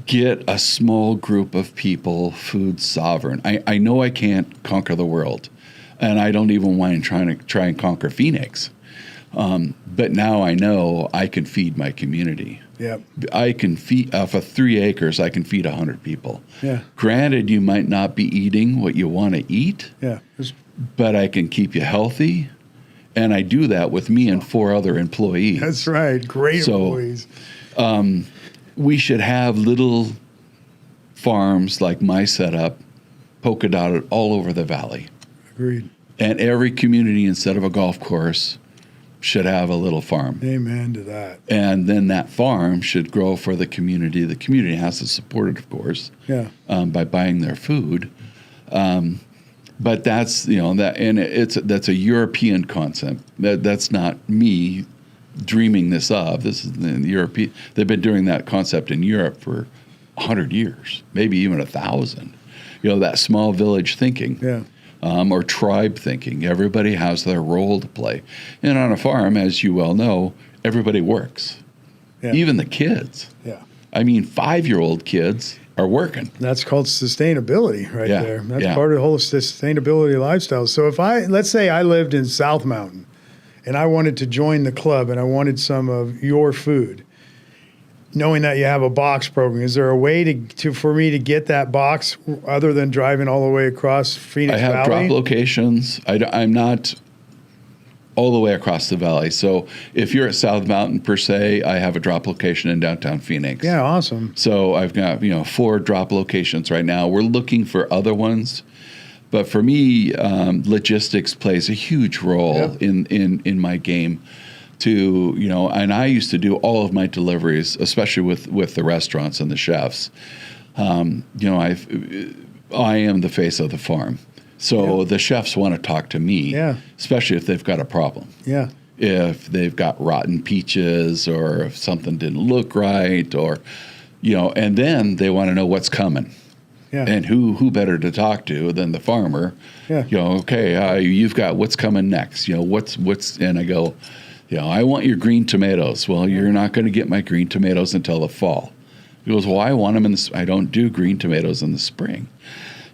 get a small group of people food sovereign. I know I can't conquer the world. And I don't even want to try and conquer Phoenix. But now I know I can feed my community.
Yeah.
I can feed, for 3 acres, I can feed 100 people.
Yeah.
Granted, you might not be eating what you want to eat.
Yeah.
But I can keep you healthy. And I do that with me and 4 other employees.
That's right. Great employees.
We should have little farms like my setup, polka dotted all over the valley.
Agreed.
And every community, instead of a golf course, should have a little farm.
Amen to that.
And then that farm should grow for the community. The community has to support it, of course, by buying their food. But that's that's a European concept. That's not me dreaming this up. This is the European. They've been doing that concept in Europe for 100 years, maybe even 1,000. That small village thinking.
Yeah.
Or tribe thinking. Everybody has their role to play. And on a farm, as you well know, everybody works. Yeah. Even the kids.
Yeah.
I mean, 5-year-old kids are working.
That's called sustainability right there. That's part of the whole sustainability lifestyle. So let's say I lived in South Mountain and I wanted to join the club and I wanted some of your food. Knowing that you have a box program, is there a way for me to get that box other than driving all the way across Phoenix Valley?
I have drop locations. I'm not all the way across the valley. So if you're at South Mountain per se, I have a drop location in downtown Phoenix.
Yeah, awesome.
So I've got 4 drop locations right now. We're looking for other ones. But for me, logistics plays a huge role in my game. And I used to do all of my deliveries, especially with the restaurants and the chefs. I am the face of the farm. So the chefs want to talk to me, especially if they've got a problem. Yeah. If they've got rotten peaches or if something didn't look right and then they want to know what's coming. Yeah. And who better to talk to than the farmer? Yeah. You've got what's coming next. And I go, I want your green tomatoes. Well, you're not going to get my green tomatoes until the fall. He goes, well, I want them I don't do green tomatoes in the spring.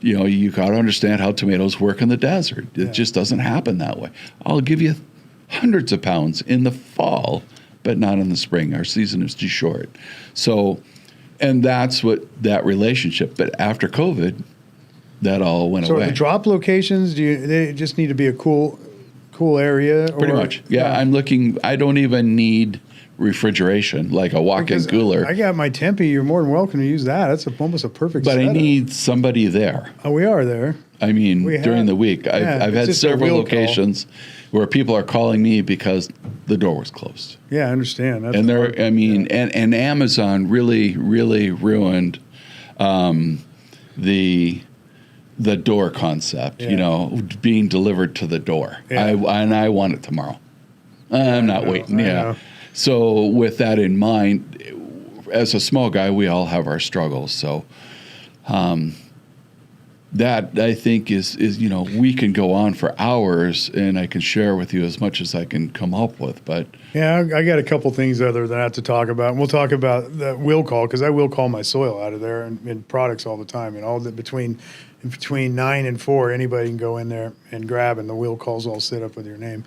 You got to understand how tomatoes work in the desert. It just doesn't happen that way. I'll give you hundreds of pounds in the fall, but not in the spring. Our season is too short. So, And that's what that relationship. But after COVID, that all went
So
away.
the drop locations, they just need to be a cool area?
Pretty much. Yeah, I'm looking. I don't even need refrigeration, like a walk-in cooler.
I got my Tempe. You're more than welcome to use that. That's almost a perfect
But
setup.
I need somebody there.
Oh, we are there.
I mean, during the week. I've had
just a
several
wheel
locations where people are calling me because the door was closed.
Yeah, I understand. That's
And and Amazon really, really ruined the door concept, being delivered to the door.
Yeah.
I want it tomorrow. I'm not waiting.
I
Yeah.
know.
So with that in mind, as a small guy, we all have our struggles. So that I think is we can go on for hours, and I can share with you as much as I can come up with. But
yeah, I got a couple things other than that to talk about. And we'll talk about the will call, because I will call my soil out of there and products all the time. And all the between 9 and 4, anybody can go in there and grab, and the will calls all set up with your name.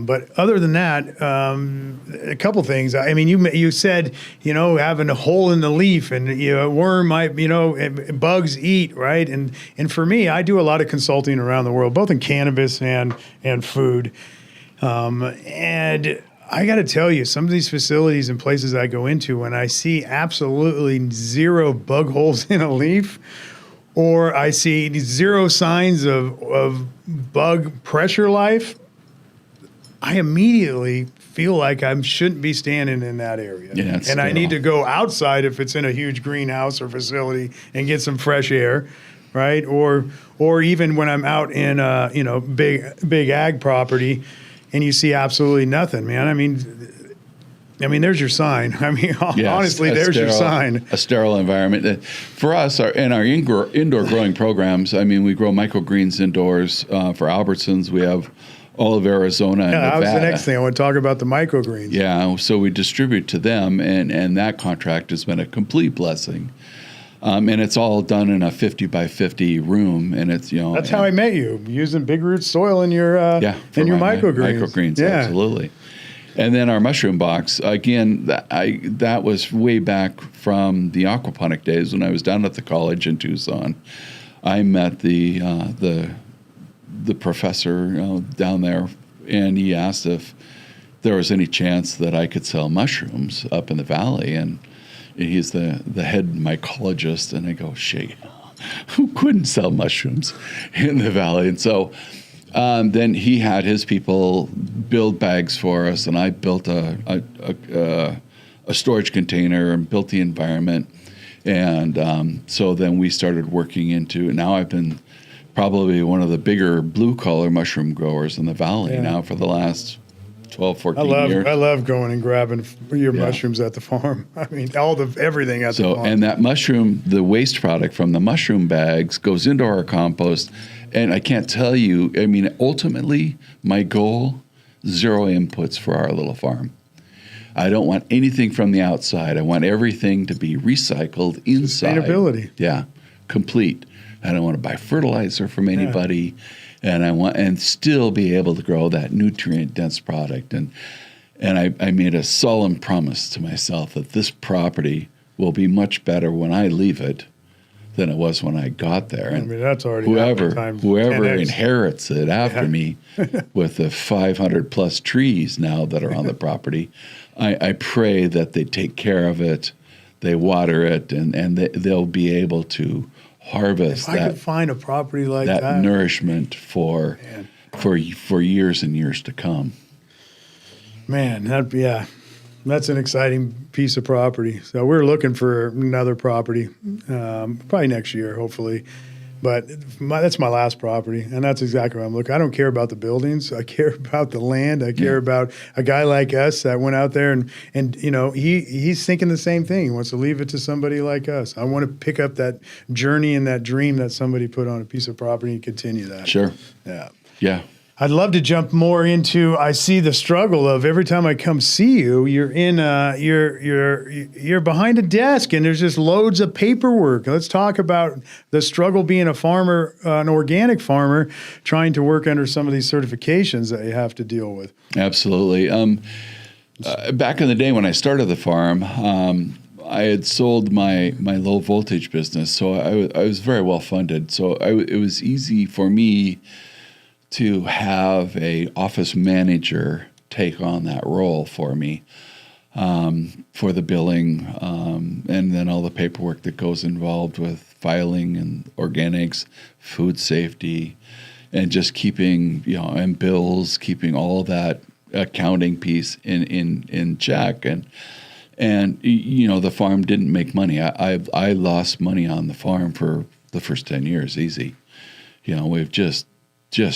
But other than that, a couple things. I mean, you said, having a hole in the leaf, and a worm might, bugs eat, right? And for me, I do a lot of consulting around the world, both in cannabis and food. And I got to tell you, some of these facilities and places I go into, when I see absolutely zero bug holes in a leaf, or I see zero signs of bug pressure life, I immediately feel like I shouldn't be standing in that area.
Yeah,
and I need to go outside if it's in a huge greenhouse or facility and get some fresh air, right? Or even when I'm out in big ag property and you see absolutely nothing, man. I mean, there's your sign. I mean, honestly, there's your sign.
A sterile environment. For us, in our indoor growing programs, I mean, we grow microgreens indoors. For Albertsons, we have all of Arizona and Nevada.
That was the next thing. I want to talk about the microgreens.
Yeah, so we distribute to them, and that contract has been a complete blessing. And it's all done in a 50 by 50 room, and it's
That's how I met you, using big root soil in your microgreens.
Microgreens, absolutely. And then our mushroom box, again, that was way back from the aquaponic days when I was down at the college in Tucson. I met the professor down there, and he asked if there was any chance that I could sell mushrooms up in the valley. And he's the head mycologist, and I go, shit, who couldn't sell mushrooms in the valley? And so then he had his people build bags for us, and I built a storage container and built the environment. And so then we started working into, now I've been probably one of the bigger blue-collar mushroom growers in the valley now for the last 12, 14 years.
I love going and grabbing your mushrooms at the farm. I mean, everything at the farm.
And that mushroom, the waste product from the mushroom bags goes into our compost. And I can't tell you, I mean, ultimately, my goal, 0 inputs for our little farm. I don't want anything from the outside. I want everything to be recycled inside.
Sustainability.
Yeah, complete. I don't want to buy fertilizer from anybody, and I want and still be able to grow that nutrient-dense product. And I made a solemn promise to myself that this property will be much better when I leave it than it was when I got there. And
I mean, that's already
whoever
10X.
inherits it after me with the 500 plus trees now that are on the property, I pray that they take care of it, they water it, and they'll be able to harvest
if I could find a property like that
nourishment for years and years to come.
Man, that's an exciting piece of property. So we're looking for another property, probably next year, hopefully. But that's my last property, and that's exactly what I'm looking. I don't care about the buildings. I care about the land. I care about a guy like us that went out there and he's thinking the same thing. He wants to leave it to somebody like us. I want to pick up that journey and that dream that somebody put on a piece of property and continue that.
Sure.
Yeah.
Yeah.
I'd love to jump more into. I see the struggle of every time I come see you, you're in you're behind a desk and there's just loads of paperwork. Let's talk about the struggle being a farmer, an organic farmer, trying to work under some of these certifications that you have to deal with.
Absolutely. Back in the day when I started the farm, I had sold my low voltage business, so I was very well funded. So it was easy for me to have a office manager take on that role for me, for the billing, and then all the paperwork that goes involved with filing and organics, food safety, and just keeping, and bills, keeping all that accounting piece in check. And the farm didn't make money. I lost money on the farm for the first 10 years, easy. We've just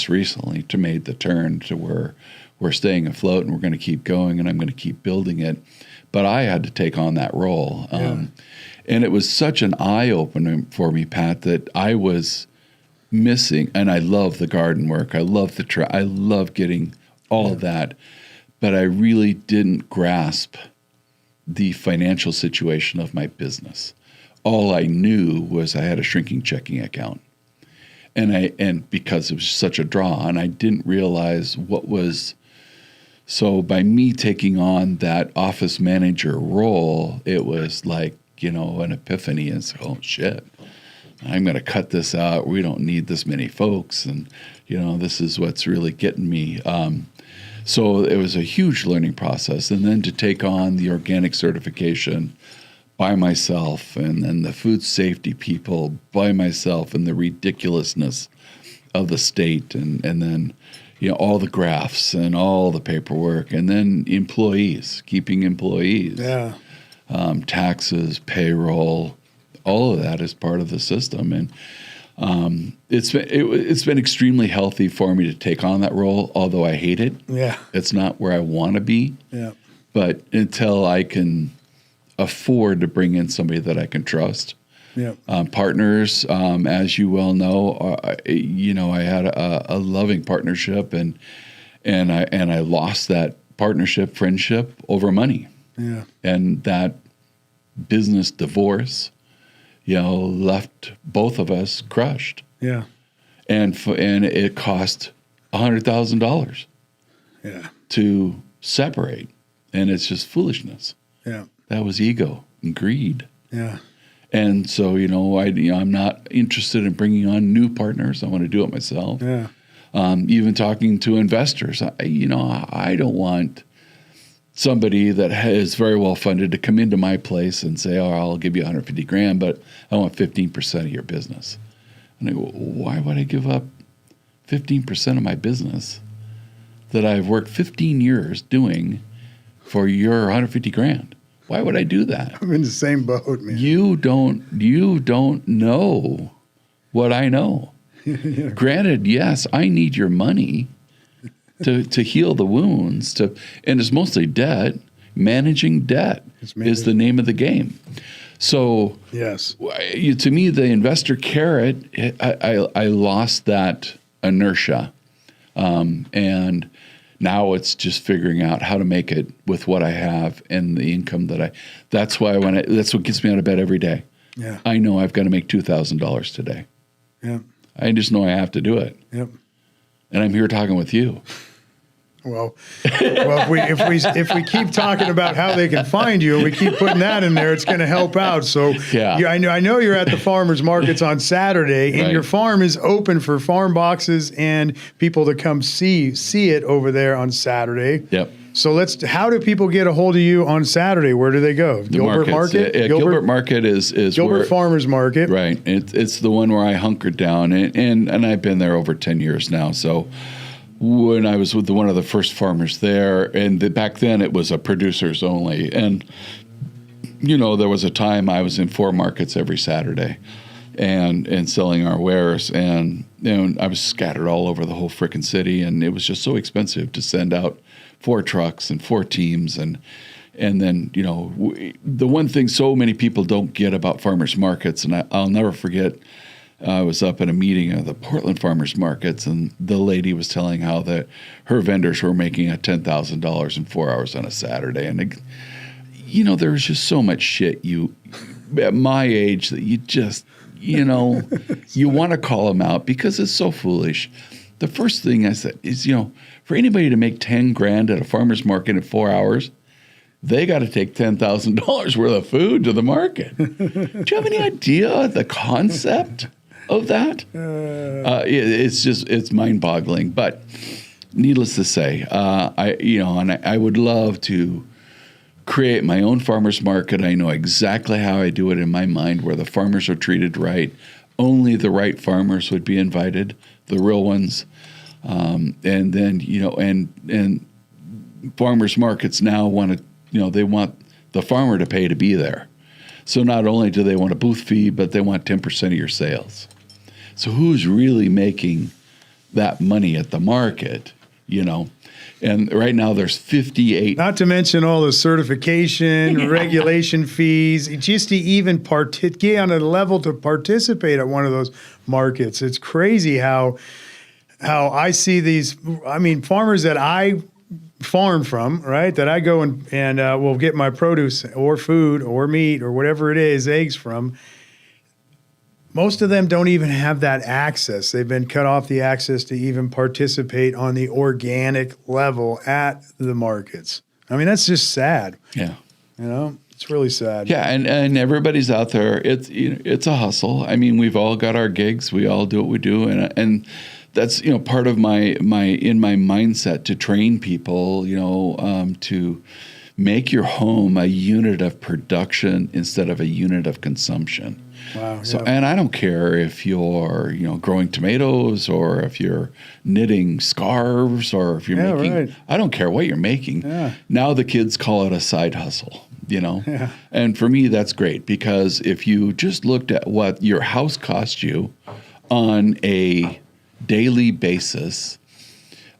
recently made the turn to where we're staying afloat, and we're going to keep going, and I'm going to keep building it. But I had to take on that role. And it was such an eye-opener for me, Pat, that I was missing. And I love the garden work. I love I love getting all of that. But I really didn't grasp the financial situation of my business. All I knew was I had a shrinking checking account. And because it was such a draw, and I didn't realize what was. So by me taking on that office manager role, it was like, an epiphany. And so, oh shit, I'm going to cut this out. We don't need this many folks. And, this is what's really getting me. So it was a huge learning process. And then to take on the organic certification by myself, and then the food safety people by myself, and the ridiculousness of the state, and then, all the graphs and all the paperwork, and then keeping employees, taxes, payroll, all of that is part of the system. And it's been extremely healthy for me to take on that role, although I hate it.
Yeah.
It's not where I want to be.
Yeah.
But until I can afford to bring in somebody that I can trust.
Yeah.
Partners, as you well know, I had a loving partnership, and I lost that partnership, friendship over money.
Yeah.
And that business divorce, left both of us crushed.
Yeah.
And it cost $100,000. Yeah. To separate, and it's just foolishness.
Yeah.
That was ego and greed.
Yeah.
And so, I'm not interested in bringing on new partners. I want to do it myself.
Yeah.
Even talking to investors, I don't want somebody that is very well funded to come into my place and say, "Oh, I'll give you $150,000, but I want 15% of your business." And I go, "Why would I give up 15% of my business that I've worked 15 years doing for your $150,000? Why would I do that?"
I'm in the same boat, man.
You don't know what I know.
Yeah.
Granted, yes, I need your money to heal the wounds, and it's mostly debt. Managing debt is the name of the game. So
yes,
to me, the investor carrot, I lost that inertia, and now it's just figuring out how to make it with what I have and the income that's what gets me out of bed every day.
Yeah.
I know I've got to make $2,000 today.
Yeah.
I just know I have to do it.
Yep.
And I'm here talking with you.
Well, if we keep talking about how they can find you and we keep putting that in there, it's going to help out. So
yeah.
I know you're at the farmers markets on Saturday, and
right.
Your farm is open for farm boxes and people to come see it over there on Saturday.
Yep.
So how do people get a hold of you on Saturday? Where do they go? Gilbert Market?
Yeah, Gilbert Market is
Gilbert Farmers Market.
Right. It's the one where I hunkered down, and I've been there over 10 years now. So when I was with one of the first farmers there, and back then it was a producers only, and there was a time I was in 4 markets every Saturday, and selling our wares, and I was scattered all over the whole frickin' city, and it was just so expensive to send out 4 trucks and 4 teams, and then the one thing so many people don't get about farmers markets, and I'll never forget. I was up at a meeting of the Portland Farmers Markets, and the lady was telling how her vendors were making $10,000 in 4 hours on a Saturday. And, there was just so much shit at my age that you just, you want to call them out because it's so foolish. The first thing I said is, for anybody to make $10,000 at a farmer's market in 4 hours, they got to take $10,000 worth of food to the market. Do you have any idea the concept of that? It's mind-boggling. But needless to say, I would love to create my own farmers market. I know exactly how I do it in my mind, where the farmers are treated right. Only the right farmers would be invited, the real ones. And then, and farmers markets now want to, they want the farmer to pay to be there. So not only do they want a booth fee, but they want 10% of your sales. So who's really making that money at the market, And right now there's 58.
Not to mention all the certification, regulation fees, just to even get on a level to participate at one of those markets. It's crazy how I see these, farmers that I farm from, right, that I go and will get my produce or food or meat or whatever it is, eggs from. Most of them don't even have that access. They've been cut off the access to even participate on the organic level at the markets. That's just sad.
Yeah.
It's really sad.
Yeah, and everybody's out there. It's a hustle. We've all got our gigs. We all do what we do, and that's part of my mindset to train people. To make your home a unit of production instead of a unit of consumption.
Wow.
So, and I don't care if you're, growing tomatoes or if you're knitting scarves or if you're making,
right.
I don't care what you're making.
Yeah.
Now the kids call it a side hustle,
Yeah.
And for me, that's great, because if you just looked at what your house cost you on a daily basis,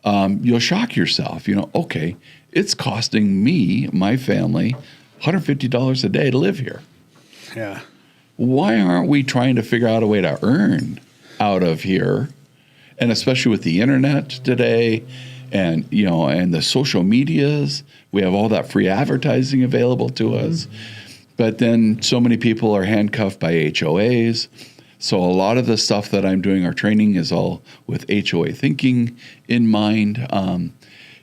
you'll shock yourself, okay, it's costing me, my family, $150 a day to live here.
Yeah.
Why aren't we trying to figure out a way to earn out of here? And especially with the internet today and, and the social medias, we have all that free advertising available to us. But then so many people are handcuffed by HOAs. So a lot of the stuff that I'm doing, our training, is all with HOA thinking in mind.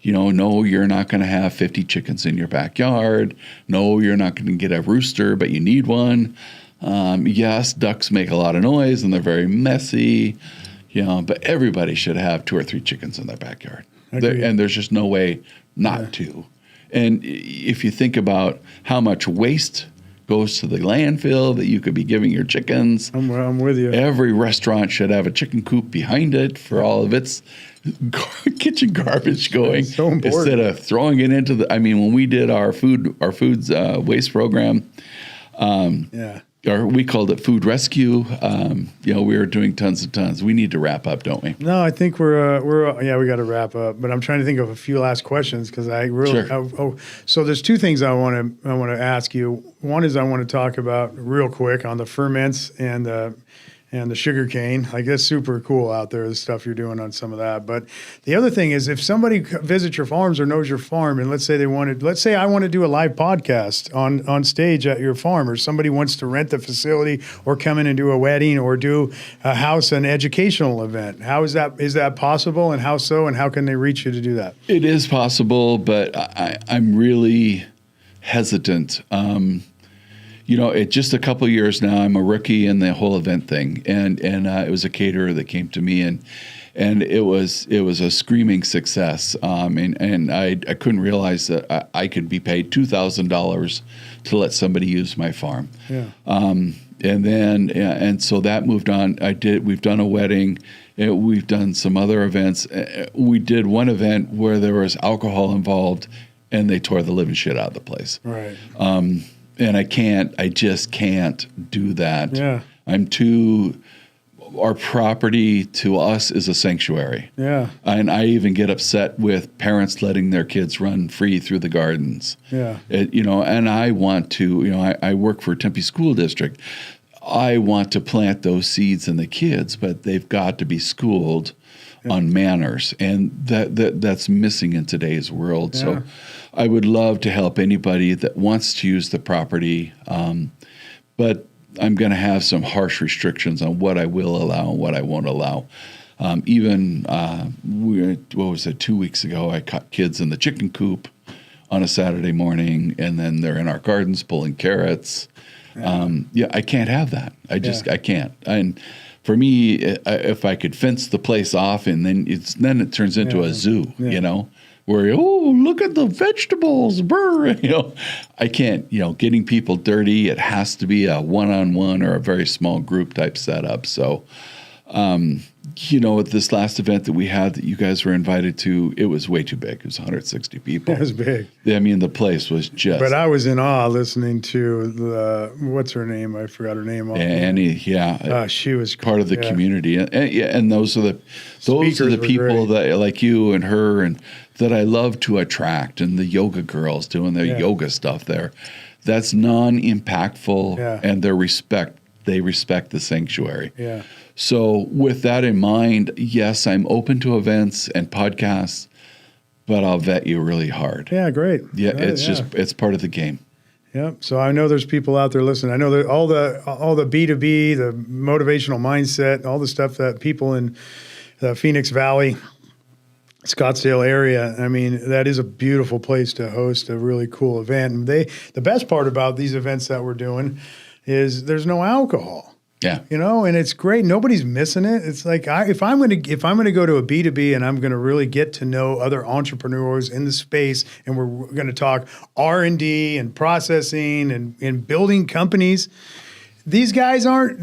No, you're not going to have 50 chickens in your backyard. No, you're not going to get a rooster, but you need one. Yes, ducks make a lot of noise and they're very messy, but everybody should have 2 or 3 chickens in their backyard. And there's just no way not to. And if you think about how much waste goes to the landfill that you could be giving your chickens,
I'm with you.
Every restaurant should have a chicken coop behind it for all of its kitchen garbage going.
That's so important.
Instead of throwing it into the, when we did our foods waste program, or we called it food rescue. We were doing tons and tons. We need to wrap up, don't we?
No, I think we got to wrap up. But I'm trying to think of a few last questions, because I really.
Sure.
So there's 2 things I want to ask you. One is I want to talk about real quick on the ferments and the sugar cane. That's super cool out there, the stuff you're doing on some of that. But the other thing is, if somebody visits your farms or knows your farm, and let's say I want to do a live podcast on stage at your farm, or somebody wants to rent the facility or come in and do a wedding or do a house and educational event. Is that possible, and how so, and how can they reach you to do that? It
is possible, but I'm really hesitant. It's just a couple of years now. I'm a rookie in the whole event thing, and it was a caterer that came to me, and it was a screaming success. And I couldn't realize that I could be paid $2,000 to let somebody use my farm.
Yeah.
And so that moved on. We've done a wedding. We've done some other events. We did one event where there was alcohol involved, and they tore the living shit out of the place.
Right.
And I just can't do that.
Yeah.
Our property to us is a sanctuary.
Yeah.
And I even get upset with parents letting their kids run free through the gardens.
Yeah.
And I want to, I work for Tempe School District. I want to plant those seeds in the kids, but they've got to be schooled on manners, and that's missing in today's world.
Yeah.
So I would love to help anybody that wants to use the property, but I'm going to have some harsh restrictions on what I will allow and what I won't allow. What was it, 2 weeks ago, I caught kids in the chicken coop on a Saturday morning, and then they're in our gardens pulling carrots. I can't have that. I can't. And for me, if I could fence the place off, and then it turns into a zoo, where, look at the vegetables, brr, I can't, getting people dirty. It has to be a one-on-one or a very small group type setup. So, at this last event that we had that you guys were invited to, it was way too big. It was 160 people.
It was big.
I mean, the place was just.
But I was in awe listening to what's her name? I forgot her name.
Annie, yeah.
She was
part of the community, and those are the people that like you and her, and that I love to attract, and the yoga girls doing their yoga stuff there. That's non-impactful, and they respect the sanctuary.
Yeah.
So with that in mind, yes, I'm open to events and podcasts, but I'll vet you really hard.
Yeah, great.
Yeah, it's part of the game.
Yep. So I know there's people out there listening. I know that all the B2B, the motivational mindset, all the stuff that people in the Phoenix Valley, Scottsdale area, I mean, that is a beautiful place to host a really cool event. And the best part about these events that we're doing is there's no alcohol.
Yeah.
And it's great. Nobody's missing it. It's like if I'm going to go to a B2B and I'm going to really get to know other entrepreneurs in the space, and we're going to talk R&D and processing and building companies, these guys aren't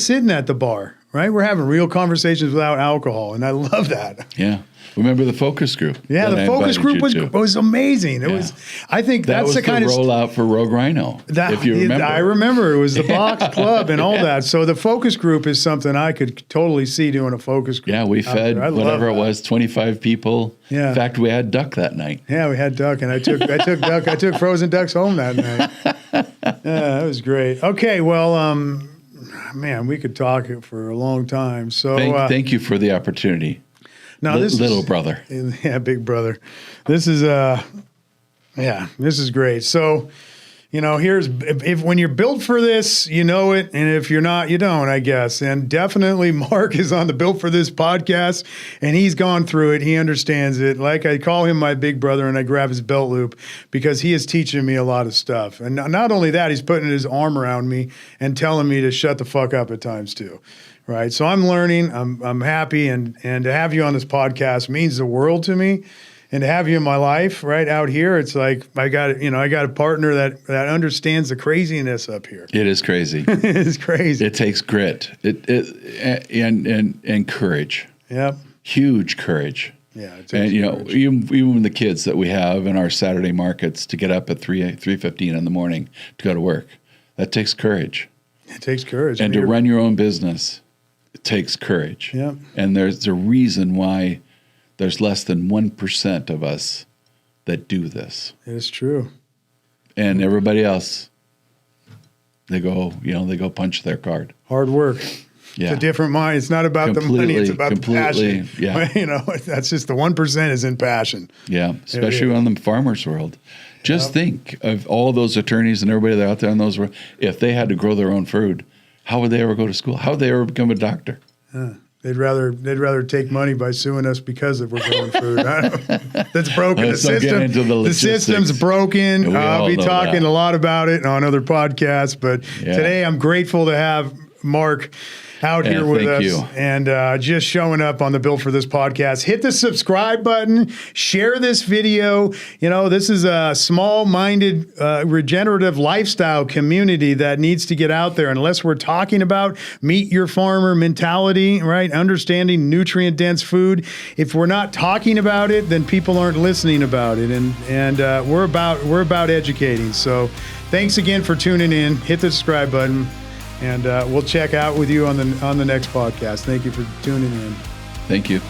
sitting at the bar, right? We're having real conversations without alcohol, and I love that.
Yeah. Remember the focus group?
Yeah, the focus group was amazing. It was. I think that's the kind of
rollout for Rogue Rhino. If you remember,
I remember it was the box club and all that. So the focus group is something I could totally see doing a focus group.
Yeah, we fed whatever it was, 25 people. Yeah. In fact, we had duck that night.
Yeah, we had duck, and I took duck. I took frozen ducks home that night. Yeah, that was great. Okay, well, man, we could talk for a long time. So
thank you for the opportunity.
Now this
little brother.
Yeah, big brother. This is this is great. So, if when you're built for this, you know it, and if you're not, you don't, I guess. And definitely Mark is on the Built for This podcast, and he's gone through it. He understands it. Like, I call him my big brother, and I grab his belt loop because he is teaching me a lot of stuff. And not only that, he's putting his arm around me and telling me to shut the fuck up at times too. Right. So I'm learning, I'm happy, and to have you on this podcast means the world to me. And to have you in my life right out here, it's like I got a partner that understands the craziness up here.
It is crazy.
It's crazy.
It takes grit. And courage.
Yep.
Huge courage.
Yeah. It takes
courage. Even the kids that we have in our Saturday markets to get up at 3:15 in the morning to go to work. That takes courage.
It takes courage.
And to run your own business, it takes courage.
Yeah.
And there's a reason why there's less than 1% of us that do this.
It's true.
And everybody else, they go punch their card.
Hard work.
Yeah.
It's a different mind. It's not about the money. It's about the passion.
Yeah.
That's just the 1% is in passion.
Yeah. Especially on the farmer's world. Just think of all those attorneys and everybody out there in those, if they had to grow their own food, how would they ever go to school? How would they ever become a doctor?
They'd rather take money by suing us because we're growing food. That's broken. The system's broken. I'll be talking a lot about it on other podcasts, but today I'm grateful to have Mark out here with us and just showing up on the Built for This podcast. Hit the subscribe button, share this video. This is a small-minded regenerative lifestyle community that needs to get out there. Unless we're talking about meet your farmer mentality, right? Understanding nutrient-dense food. If we're not talking about it, then people aren't listening about it. And we're about educating. So thanks again for tuning in. Hit the subscribe button. And we'll check out with you on the next podcast. Thank you for tuning in.
Thank you.